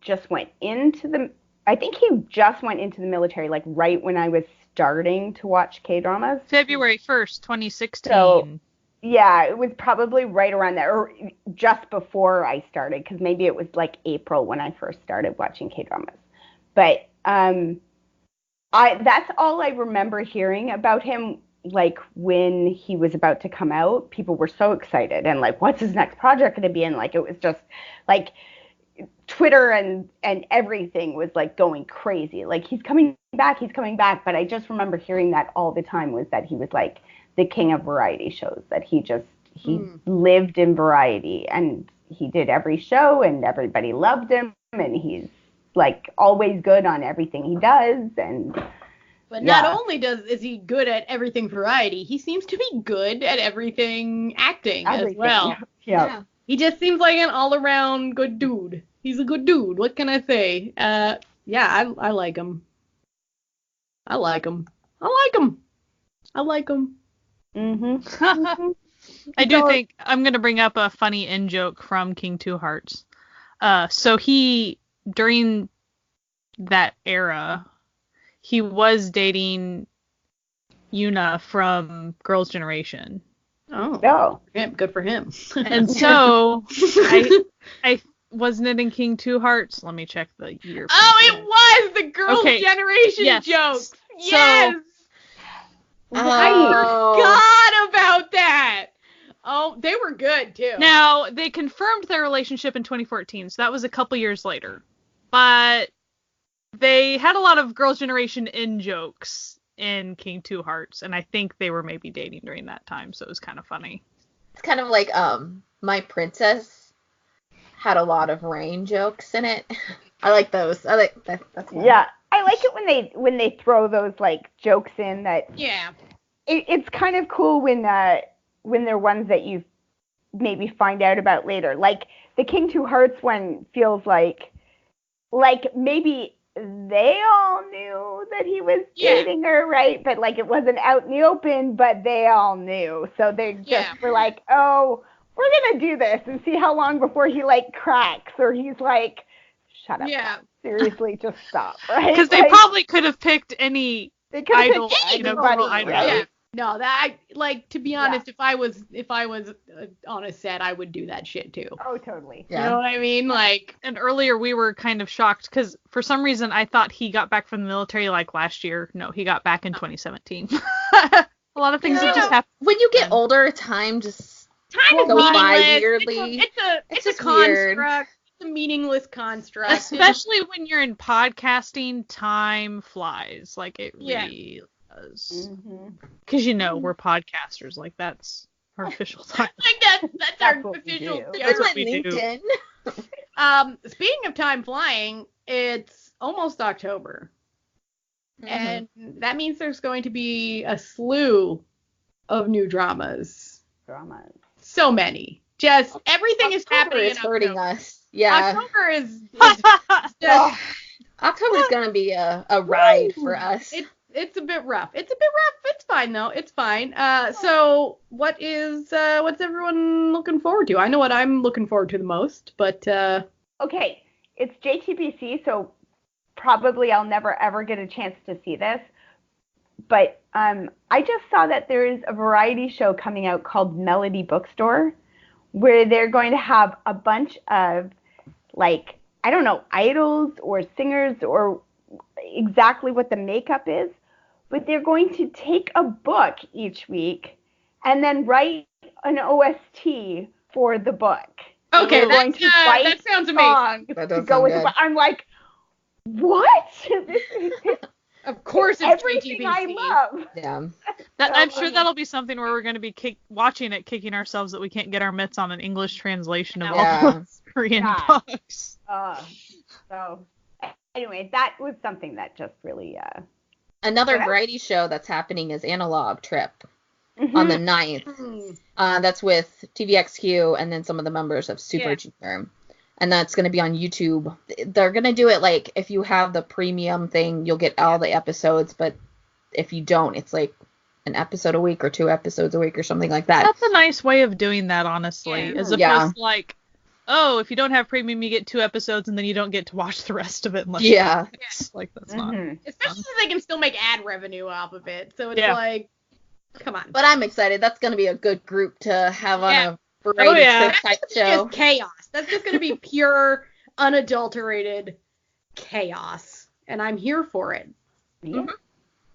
just went into I think he just went into the military, like right when I was starting to watch K-dramas. February 1st, 2016. So, yeah, it was probably right around there, or just before I started, because maybe it was like April when I first started watching K-dramas. But that's all I remember hearing about him. Like when he was about to come out, people were so excited and like, what's his next project going to be? And like, it was just like Twitter and everything was like going crazy. Like, he's coming back. But I just remember hearing that all the time, was that he was like the king of variety shows, that he lived in variety and he did every show and everybody loved him. And he's like always good on everything he does. But not only is he good at everything variety, he seems to be good at everything acting as well. Yeah. He just seems like an all-around good dude. He's a good dude. What can I say? I like him. I like him. Mm-hmm. I do think I'm going to bring up a funny in-joke from King Two Hearts. So he, during that era, he was dating Yuna from Girls' Generation. Oh. Good for him. And so, I wasn't it in King Two Hearts? Let me check the year. Oh, it was the Girls' Generation jokes. Yes. I forgot about that. Oh, they were good too. Now, they confirmed their relationship in 2014, so that was a couple years later. But they had a lot of Girls' Generation in-jokes in King Two Hearts, and I think they were maybe dating during that time, so it was kind of funny. It's kind of like My Princess had a lot of rain jokes in it. I like those. I like that. That's fun. Yeah, I like it when they throw those like jokes in that. Yeah. It's kind of cool when they're ones that you maybe find out about later. Like the King Two Hearts one feels like maybe they all knew that he was dating her, right? But like it wasn't out in the open, but they all knew. So they just were like, oh, we're gonna do this and see how long before he like cracks or he's like, shut up. Yeah. Seriously, just stop, right? Because they probably could have picked any idol, right? Yeah. No, that to be honest, if I was on a set, I would do that shit too. Oh, totally. Yeah. You know what I mean? Like, and earlier we were kind of shocked because for some reason I thought he got back from the military like last year. No, he got back in 2017. A lot of things that just happen. When you get older, time is meaningless. Weirdly. It's a construct. It's a meaningless construct. Especially when you're in podcasting, time flies. Like it really does. Because we're podcasters. Like that's our official time. Like that's our official. That's what we do. Speaking of time flying, it's almost October. And that means there's going to be a slew of new dramas. So many. Just everything is happening in October. Hurting us. Yeah. October is October's gonna be a ride for us. It's a bit rough. It's fine though. It's fine. So what's everyone looking forward to? I know what I'm looking forward to the most, but okay, it's JTBC, so probably I'll never ever get a chance to see this. But I just saw that there is a variety show coming out called Melody Bookstore, where they're going to have a bunch of I don't know, idols or singers or exactly what the makeup is, but they're going to take a book each week and then write an OST for the book. Okay, that sounds amazing. That does go with good. I'm like, what? This is of course it's everything JTBC. I love. Yeah. I'm sure that'll be something where we're going to be watching it, kicking ourselves that we can't get our mitts on an English translation of all those Korean books. So anyway, that was something that just really Another variety show that's happening is Analog Trip on the 9th. That's with TVXQ and then some of the members of Super Junior. And that's going to be on YouTube. They're going to do it if you have the premium thing, you'll get all the episodes. But if you don't, it's like an episode a week or 2 episodes a week or something like that. That's a nice way of doing that, honestly. As opposed to if you don't have premium, you get 2 episodes and then you don't get to watch the rest of it. Unless that's not. Especially if they can still make ad revenue off of it. So it's come on. But I'm excited. That's going to be a good group to have on a variety trip type show. Just chaos. That's just going to be pure, unadulterated chaos. And I'm here for it.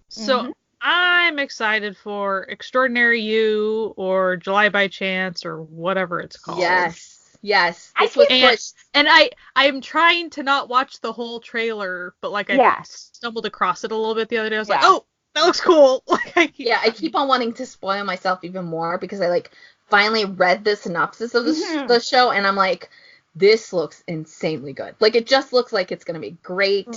So I'm excited for Extraordinary You or July by Chance or whatever it's called. Yes. This was pushed. And I am trying to not watch the whole trailer, but I stumbled across it a little bit the other day. I was like, oh, that looks cool. I keep on wanting to spoil myself even more because I finally read the synopsis of the show and I'm like, this looks insanely good. It just looks like it's going to be great,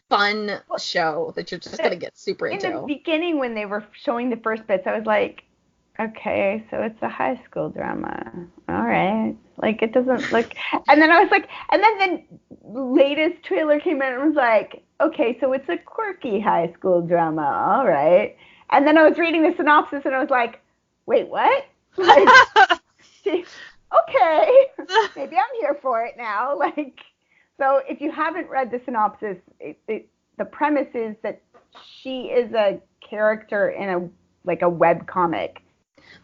fun show that you're just going to get super into. In the beginning when they were showing the first bits, I was like, okay, so it's a high school drama. All right. It doesn't look... And then I was like... And then the latest trailer came out and was like, okay, so it's a quirky high school drama. All right. And then I was reading the synopsis and I was like, wait, what? Okay. Maybe I'm here for it now. So if you haven't read the synopsis, the premise is that she is a character in a web comic.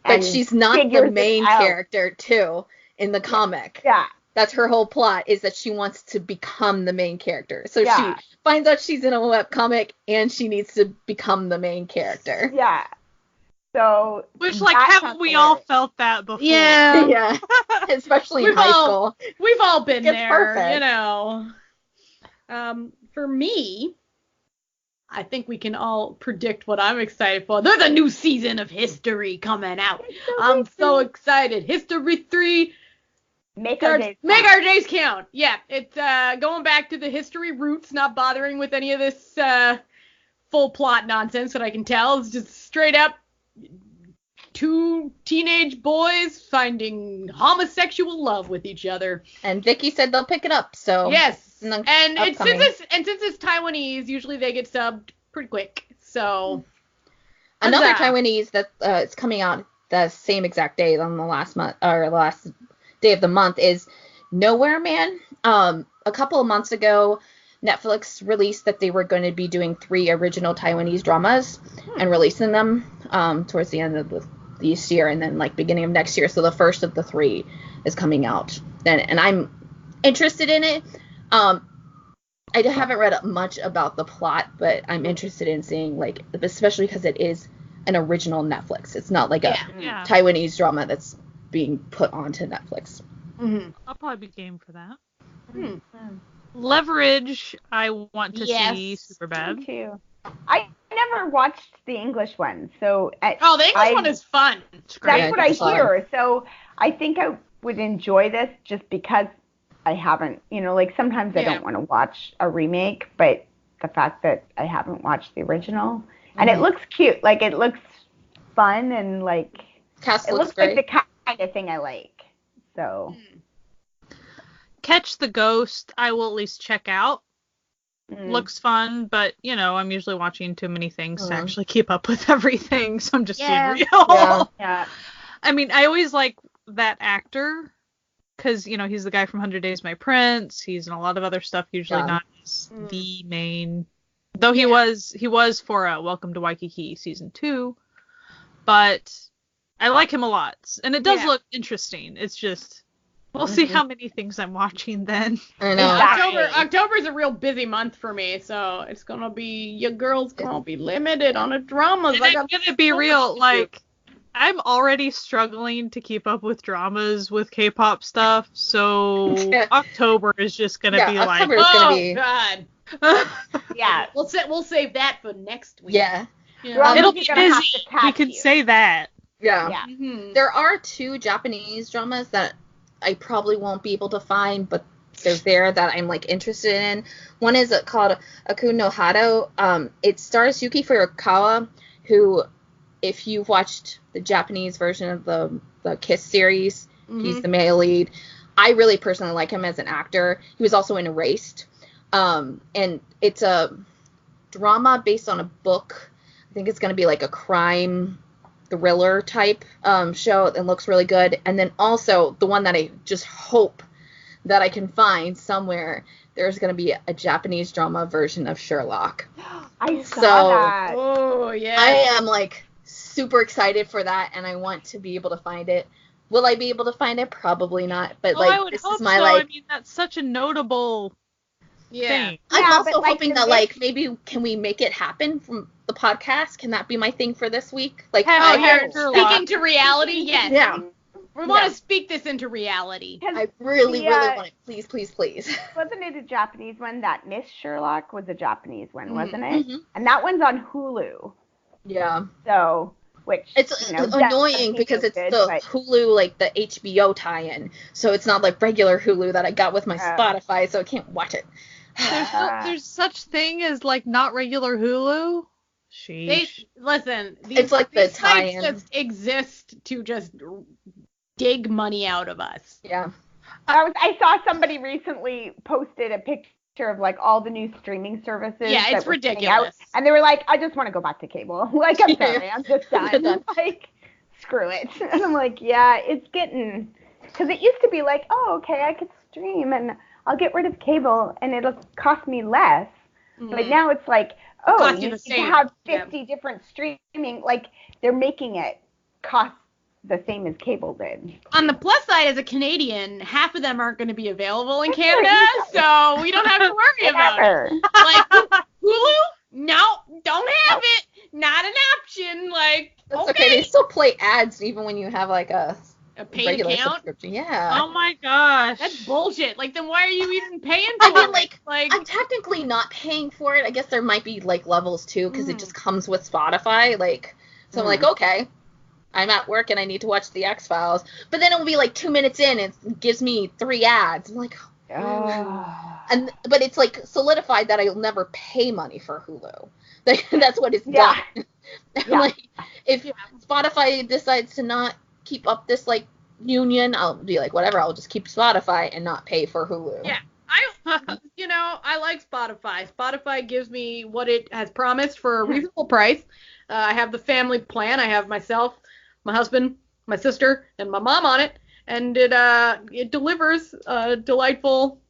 But she's not the main character, too, in the comic. Yeah. That's her whole plot, is that she wants to become the main character. So she finds out she's in a webcomic, and she needs to become the main character. Yeah. So... Which, haven't we all felt that before? Yeah. Especially in high school. We've all been there, perfect. For me, I think we can all predict what I'm excited for. There's a new season of History coming out. I'm so excited. History 3. Make our days count. Yeah, it's going back to the history roots, not bothering with any of this full plot nonsense that I can tell. It's just straight up 2 teenage boys finding homosexual love with each other. And Vicky said they'll pick it up, so yes. And since it's Taiwanese, usually they get subbed pretty quick. So another Taiwanese that is coming out the same exact day on the last day of the month is Nowhere Man. A couple of months ago, Netflix released that they were going to be doing 3 original Taiwanese dramas and releasing them towards the end of this year and then like beginning of next year. So the first of the 3 is coming out then, and I'm interested in it. I haven't read much about the plot, but I'm interested in seeing, like, especially because it is an original Netflix. It's not like a Taiwanese drama that's being put onto Netflix. Mm-hmm. I'll probably be game for that. Mm-hmm. Leverage, I want to see super bad. Me too. I never watched the English one, so the English one is fun. That's what I hear. So I think I would enjoy this just because I haven't, like sometimes I don't want to watch a remake, but the fact that I haven't watched the original and it looks cute, like it looks fun and like Cast it looks great. like the kind of thing I like. So Catch the Ghost, I will at least check out. Looks fun, but I'm usually watching too many things to actually keep up with everything, so I'm just being real. Yeah. I mean, I always like that actor. Because, he's the guy from 100 Days My Prince. He's in a lot of other stuff, usually not as the main. Though he was for Welcome to Waikiki Season 2. But I like him a lot. And it does look interesting. It's just, we'll see how many things I'm watching then. I know. Exactly. October's a real busy month for me, so it's going to be, your girl's going to be limited on the dramas. And I'm going to be real, like, I'm already struggling to keep up with dramas with K-pop stuff, so October is just gonna be like, God. Yeah, we'll save that for next week. Yeah. It'll be busy. We could say that. Yeah. Mm-hmm. There are 2 Japanese dramas that I probably won't be able to find, but they're there that I'm like interested in. One is called Aku no Hado. It stars Yuki Furukawa, who, if you've watched the Japanese version of the Kiss series, he's the male lead. I really personally like him as an actor. He was also in Erased. And it's a drama based on a book. I think it's going to be like a crime thriller type show and looks really good. And then also the one that I just hope that I can find somewhere, there's going to be a Japanese drama version of Sherlock. I saw that. Oh, yeah. I am like super excited for that, and I want to be able to find it. Will I be able to find it? Probably not, but I would this hope is my so. like. I mean, that's such a notable thing. I'm also but, hoping that maybe can we make it happen from the podcast? Can that be my thing for this week? Like, speaking to reality, yes. Yeah. We want to speak this into reality. I really want it. Please, please, please. Wasn't it a Japanese one? That Miss Sherlock was a Japanese one, wasn't it? Mm-hmm. And that one's on Hulu. Yeah. So, which it's annoying because it's Hulu, like the HBO tie-in. So it's not like regular Hulu that I got with my Spotify, so I can't watch it. There's such thing as like not regular Hulu. Listen, it's like the sites just exist to just dig money out of us. Yeah. I saw somebody recently posted a picture of like all the new streaming services. Yeah, it's ridiculous. And they were like, I just want to go back to cable. Like, I'm sorry, I'm just done. Like, screw it. And I'm like, yeah, it's getting, because it used to be like, oh, okay, I could stream and I'll get rid of cable and it'll cost me less. Mm-hmm. But now it's like, oh, you need to have 50 different streaming. Like, they're making it cost the same as cable did. On the plus side, as a Canadian, half of them aren't going to be available in Canada, so we don't have to worry about it. Like, Hulu? No, don't have it. Not an option. Like, that's okay. They still play ads even when you have like a paid regular account. Subscription. Yeah. Oh my gosh. That's bullshit. Like, then why are you even paying for it? Like Like, I'm technically not paying for it. I guess there might be like levels too, because it just comes with Spotify. Like, so I'm like, okay, I'm at work and I need to watch the X-Files, but then it will be like 2 minutes in, and it gives me 3 ads. I'm like, but it's like solidified that I'll never pay money for Hulu. That's what it's done. Like, if Spotify decides to not keep up this like union, I'll be like, whatever, I'll just keep Spotify and not pay for Hulu. Yeah. I like Spotify. Spotify gives me what it has promised for a reasonable price. I have the family plan. I have myself, my husband, my sister, and my mom on it, and it delivers delightful.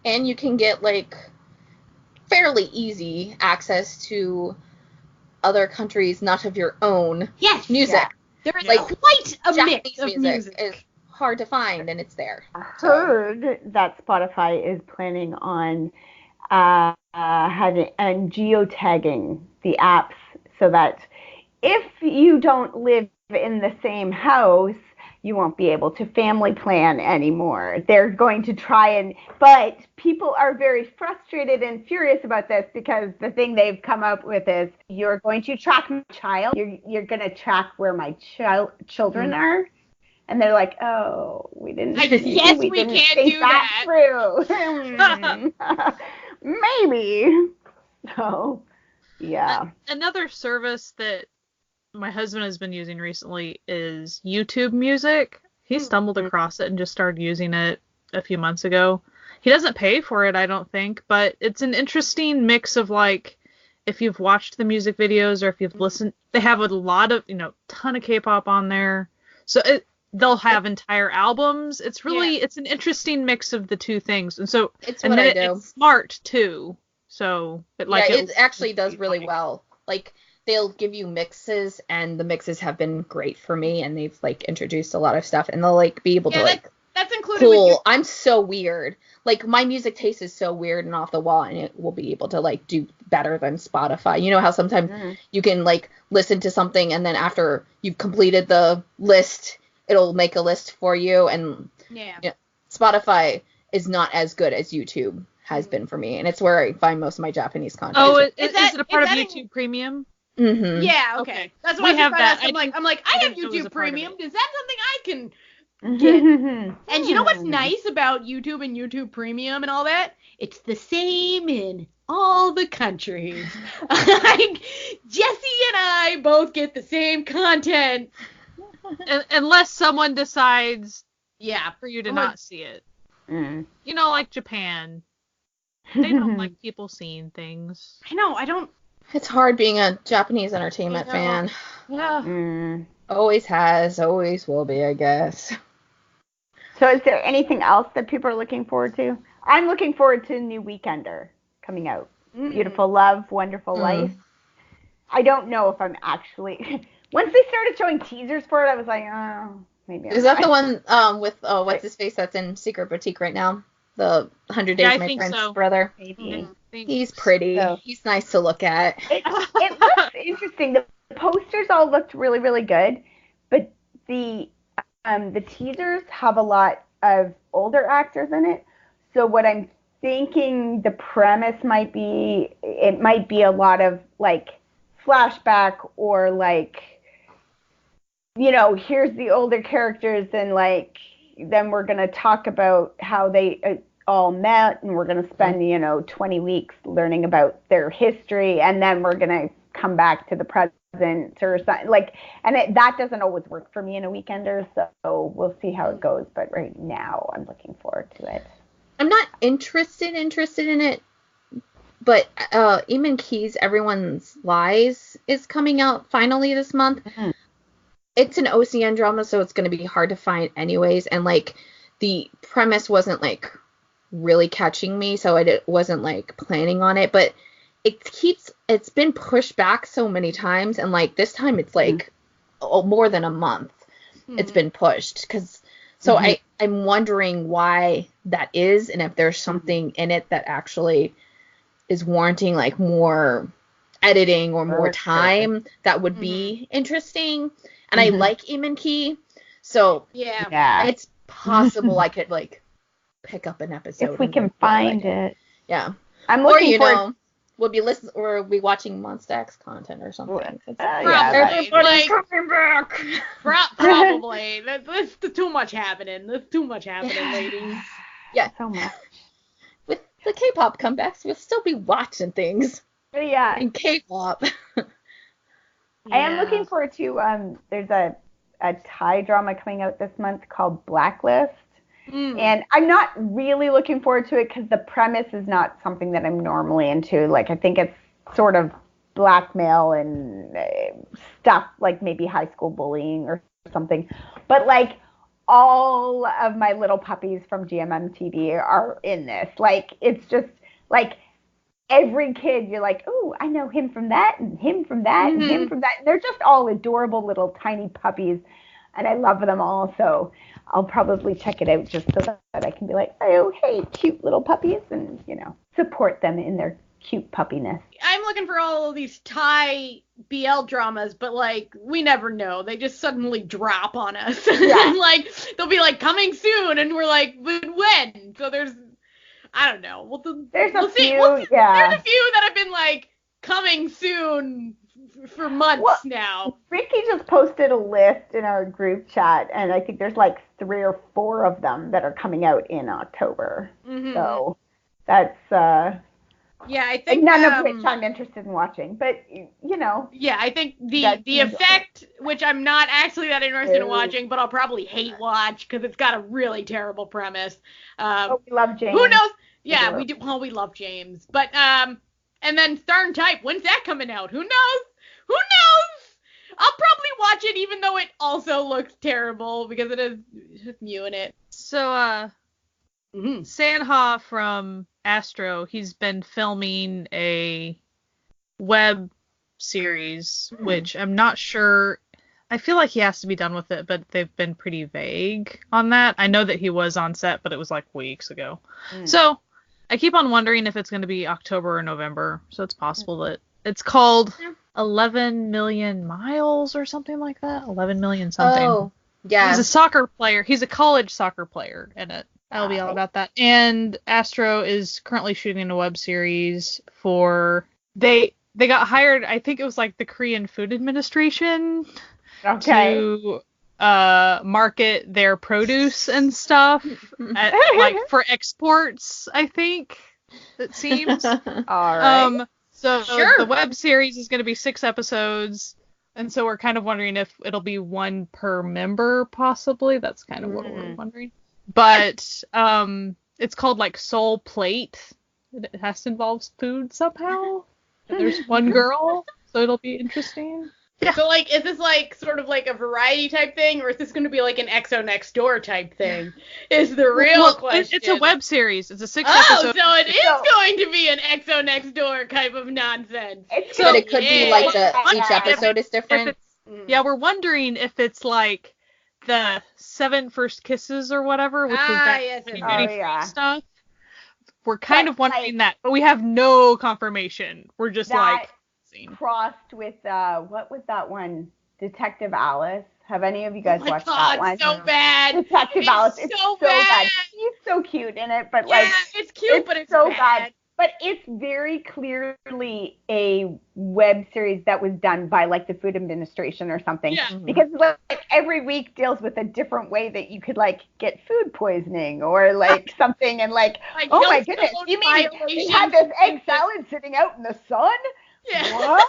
And you can get like fairly easy access to other countries not of your own music. Yeah. There is like quite a Japanese mix of music. Is hard to find, and it's there. I heard that Spotify is planning on having and geotagging the apps so that if you don't live in the same house, you won't be able to family plan anymore. They're going to try but people are very frustrated and furious about this, because the thing they've come up with is, you're going to track my child, you're going to track where my children are. And they're like, oh, we didn't we can't think do that through. Maybe. So, yeah. Another service that my husband has been using recently is YouTube Music. He stumbled across it and just started using it a few months ago. He doesn't pay for it, I don't think, but it's an interesting mix of, like, if you've watched the music videos or if you've listened, they have a lot of, ton of K-pop on there. So they'll have entire albums. It's really, it's an interesting mix of the two things. And so, it's smart too. So it actually does really well. Like, they'll give you mixes, and the mixes have been great for me, and they've like introduced a lot of stuff, and they'll like be able to like, that's included cool. with I'm so weird. Like, my music taste is so weird and off the wall, and it will be able to like do better than Spotify. You know how sometimes you can like listen to something, and then after you've completed the list, it'll make a list for you, and Spotify is not as good as YouTube has been for me, and it's where I find most of my Japanese content. Oh, is it a part of YouTube Premium? Mm-hmm. Yeah, okay. That's why I have that. I'm like, I have YouTube Premium. Is that something I can get? And you know what's nice about YouTube and YouTube Premium and all that? It's the same in all the countries. Like, Jesse and I both get the same content. Unless someone decides for you to not see it. Like Japan. They don't like people seeing things. I know, I don't. It's hard being a Japanese entertainment fan. Yeah. Always has, always will be, I guess. So is there anything else that people are looking forward to? I'm looking forward to New Weekender coming out. Beautiful Love, Wonderful Life. I don't know if I'm actually... Once they started showing teasers for it, I was like, oh, maybe Is that the one with, what's his face that's in Secret Boutique right now? The 100 Days My Friend's brother. Maybe. He's pretty. So, he's nice to look at. It looks interesting. The posters all looked really, really good, but the teasers have a lot of older actors in it. So what I'm thinking the premise might be, it might be a lot of like flashback, or like, here's the older characters, and like, then we're going to talk about how they all met, and we're going to spend, 20 weeks learning about their history, and then we're going to come back to the present or something. Like, and that doesn't always work for me in a Weekender, so we'll see how it goes. But right now, I'm looking forward to it. I'm not interested in it, but Eamon Key's Everyone's Lies is coming out finally this month. It's an OCN drama, so it's going to be hard to find anyways. And, like, the premise wasn't, like, really catching me, so I wasn't, like, planning on it. But it's been pushed back so many times, and, like, this time it's, like, more than a month it's been pushed. So I'm wondering why that is, and if there's something in it that actually is warranting, like, more editing or more time that would be interesting. And I like Eamon Key, so it's possible I could, like, pick up an episode. If we can find it. Yeah. I'm Or, looking you forward. know, we'll be watching Monster X content or something. Yeah, Everybody's coming back. Probably. There's too much happening. There's too much happening, ladies. Yeah. so much. With the K-pop comebacks, we'll still be watching things Yeah. in K-pop. I am looking forward to there's a Thai drama coming out this month called Blacklist. And I'm not really looking forward to it because the premise is not something that I'm normally into. Like, I think it's sort of blackmail and stuff like maybe high school bullying or something. But like, all of my little puppies from GMM TV are in this. Like, it's just like every kid, you're like, oh, I know him from that and him from that and him from that. They're just all adorable little tiny puppies, and I love them all. So I'll probably check it out just so that I can be like, oh, hey, cute little puppies, and, you know, support them in their cute puppiness. I'm looking for all of these Thai BL dramas, but, like, we never know. They just suddenly drop on us. Yeah. And, like, they'll be like, coming soon, and we're like, when? So I don't know. There's a few There's a few that have been, like, coming soon for months now. Ricky just posted a list in our group chat, and I think there's like 3 or 4 of them that are coming out in October. So that's yeah, I think none of which I'm interested in watching, but you know. Yeah, I think the Effect, which I'm not actually that interested in watching, but I'll probably hate watch because it's got a really terrible premise. We love James. Who knows? Yeah, we do. Well, we love James, but and then Star and Type. When's that coming out? Who knows? Who knows? I'll probably watch it even though it also looks terrible because it is just Mew in it. So, Sanha from Astro, he's been filming a web series, which I'm not sure. I feel like he has to be done with it, but they've been pretty vague on that. I know that he was on set, but it was like weeks ago. So I keep on wondering if it's going to be October or November. So it's possible that it's called 11 Million Miles or something like that. 11 million something. Oh, yeah. He's a soccer player. He's a college soccer player in it. I'll be all about that. And Astro is currently shooting a web series for... They got hired, I think it was like the Korean Food Administration to market their produce and stuff like for exports, I think, it seems. All right. So the web series is going to be 6 episodes, and so we're kind of wondering if it'll be 1 per member, possibly. That's kind of what we're wondering. But it's called like Soul Plate. It has to involve food somehow. And there's 1 girl, so it'll be interesting. Yeah. So, like, is this, like, sort of like a variety type thing, or is this going to be, like, an EXO Next Door type thing? Is the real question. It's a web series. It's a 6 episode. So it is going to be an EXO Next Door type of nonsense. But it could be, like, each episode is different. Yeah, we're wondering if it's, like, the 7 First Kisses or whatever, which was that stuff. We're kind of wondering that, but we have no confirmation. We're just like... crossed with what was that one? Detective Alice. Have any of you guys watched that one? So bad. Detective Alice. It's so bad. She's so cute in it, but it's cute, but it's so bad. But it's very clearly a web series that was done by like the Food Administration or something. Yeah. Because like every week deals with a different way that you could like get food poisoning or like something, and like oh my goodness, you mean you had this egg salad sitting out in the sun? Yeah. What?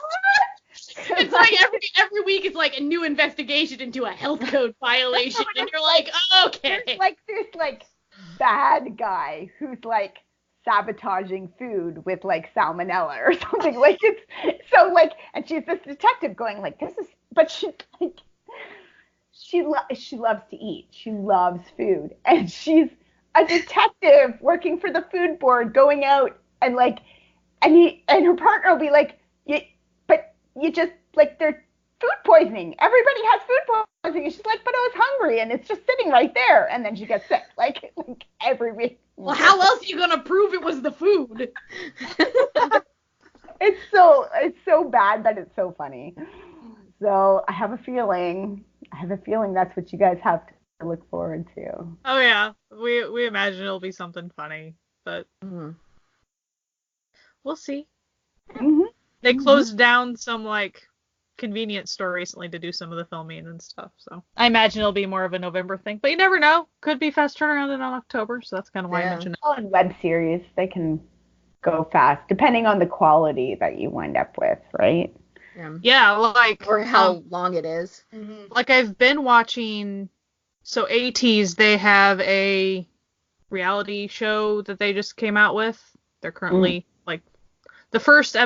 It's like every week it's like a new investigation into a health code violation, and you're like, okay. There's like bad guy who's like sabotaging food with like salmonella or something. Like it's so like, and she's this detective going like, this is, but she like she loves to eat. She loves food, and she's a detective working for the food board, going out and like, and her partner will be like, you just, like, there's food poisoning. Everybody has food poisoning. And she's like, but I was hungry, and it's just sitting right there. And then she gets sick, like every week. Well, how else are you going to prove it was the food? It's so bad, but it's so funny. So I have a feeling that's what you guys have to look forward to. Oh, yeah. We imagine it'll be something funny, but... we'll see. Mm-hmm. They closed down some like convenience store recently to do some of the filming and stuff, so I imagine it'll be more of a November thing, but you never know. Could be fast turnaround in October, so that's kind of why I mentioned it. Well, in web series, they can go fast, depending on the quality that you wind up with, right? Yeah, like or how long it is. Like I've been watching, so ATs, they have a reality show that they just came out with. They're currently like the first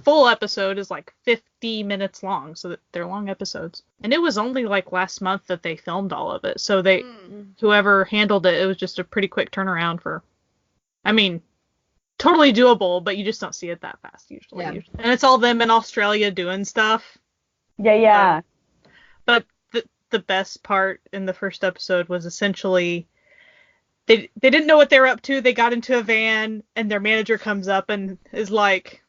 full episode is like 50 minutes long, so they're long episodes. And it was only like last month that they filmed all of it. So whoever handled it was just a pretty quick turnaround for, I mean, totally doable, but you just don't see it that fast usually. Yeah. And it's all them in Australia doing stuff. Yeah. But the best part in the first episode was essentially they didn't know what they were up to. They got into a van and their manager comes up and is like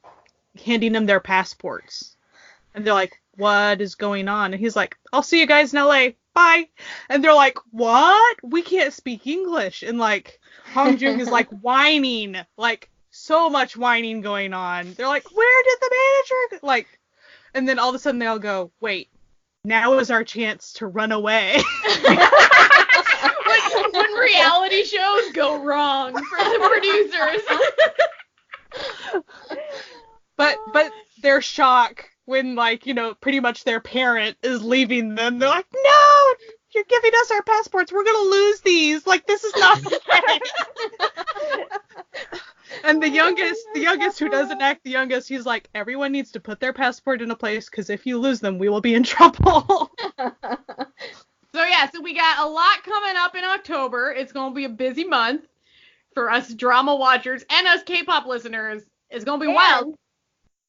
handing them their passports. And they're like, what is going on? And he's like, I'll see you guys in LA. Bye. And they're like, what? We can't speak English. And like Hong Jung is like whining, like so much whining going on. They're like, where did the manager go? Like, and then all of a sudden they all go, wait, now is our chance to run away. Like when reality shows go wrong for the producers. But their shock when, like, you know, pretty much their parent is leaving them. They're like, no, you're giving us our passports. We're going to lose these. Like, this is not fair. And the youngest who doesn't act the youngest, he's like, everyone needs to put their passport in a place because if you lose them, we will be in trouble. So we got a lot coming up in October. It's going to be a busy month for us drama watchers and us K-pop listeners. It's going to be wild.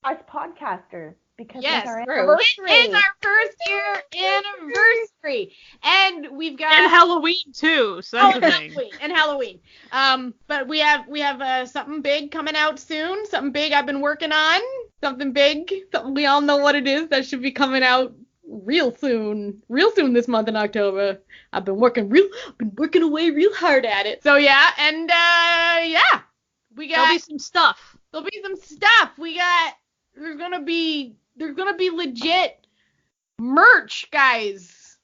Us podcasters, because yes, it's our anniversary. It is our first year anniversary. And we've got... And Halloween, too. So Halloween. But we have something big coming out soon. Something big I've been working on. Something big. Something we all know what it is. That should be coming out real soon this month in October. I've been working away real hard at it. So yeah, and there'll be some stuff. There's gonna be legit merch, guys.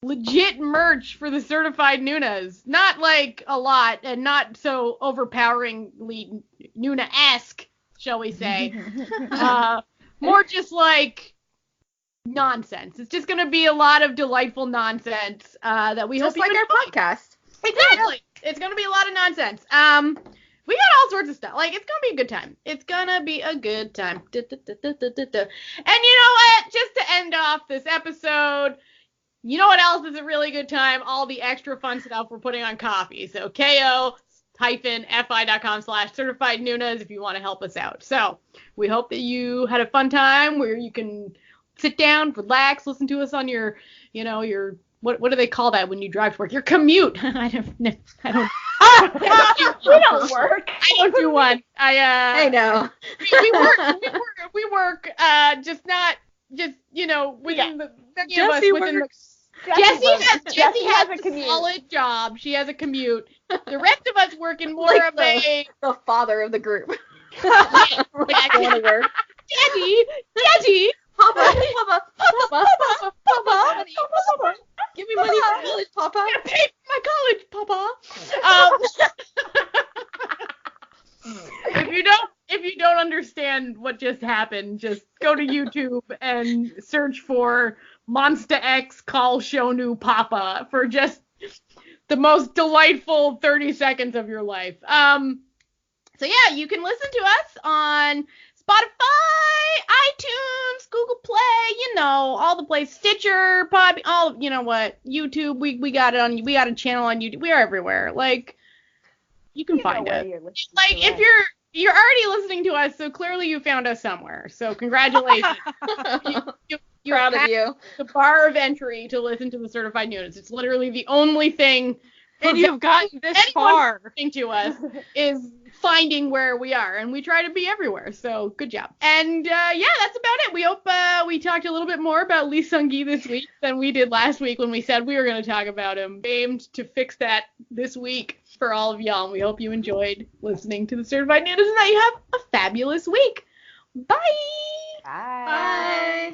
Legit merch for the certified Nunas. Not like a lot and not so overpoweringly Nuna-esque, shall we say. More just like nonsense. It's just going to be a lot of delightful nonsense that we just hope you like our enjoy. podcast. Exactly. It's going to be a lot of nonsense. We got all sorts of stuff. Like, it's going to be a good time. It's going to be a good time. And you know what? Just to end off this episode, you know what else is a really good time? All the extra fun stuff we're putting on Coffee. So ko-fi.com/certified Nunas if you want to help us out. So we hope that you had a fun time where you can sit down, relax, listen to us on your, your what do they call that when you drive to work? Your commute. I don't. We don't work. I don't do one. I know. We work. Just within the. Jesse has a solid job. She has a commute. The rest of us work in more like of the father of the group. Daddy. Papa, give me money for college, Papa. I'm gonna pay for my college, Papa. If you don't understand what just happened, just go to YouTube and search for Monsta X Call Shonu Papa for just the most delightful 30 seconds of your life. So yeah, you can listen to us on Spotify, iTunes, Google Play, all the places, Stitcher, YouTube. We got a channel on YouTube. We are everywhere. Like, you can find us. Like, if you're already listening to us, so clearly you found us somewhere. So congratulations. You're proud of you. The bar of entry to listen to the Certified Nunas. It's literally the only thing. And you've gotten this far. Listening to us is finding where we are, and we try to be everywhere. So good job. And that's about it. We hope we talked a little bit more about Lee Seung Gi this week than we did last week when we said we were going to talk about him. Aimed to fix that this week for all of y'all. And we hope you enjoyed listening to the Certified Nudist and that you have a fabulous week. Bye! Bye. Bye.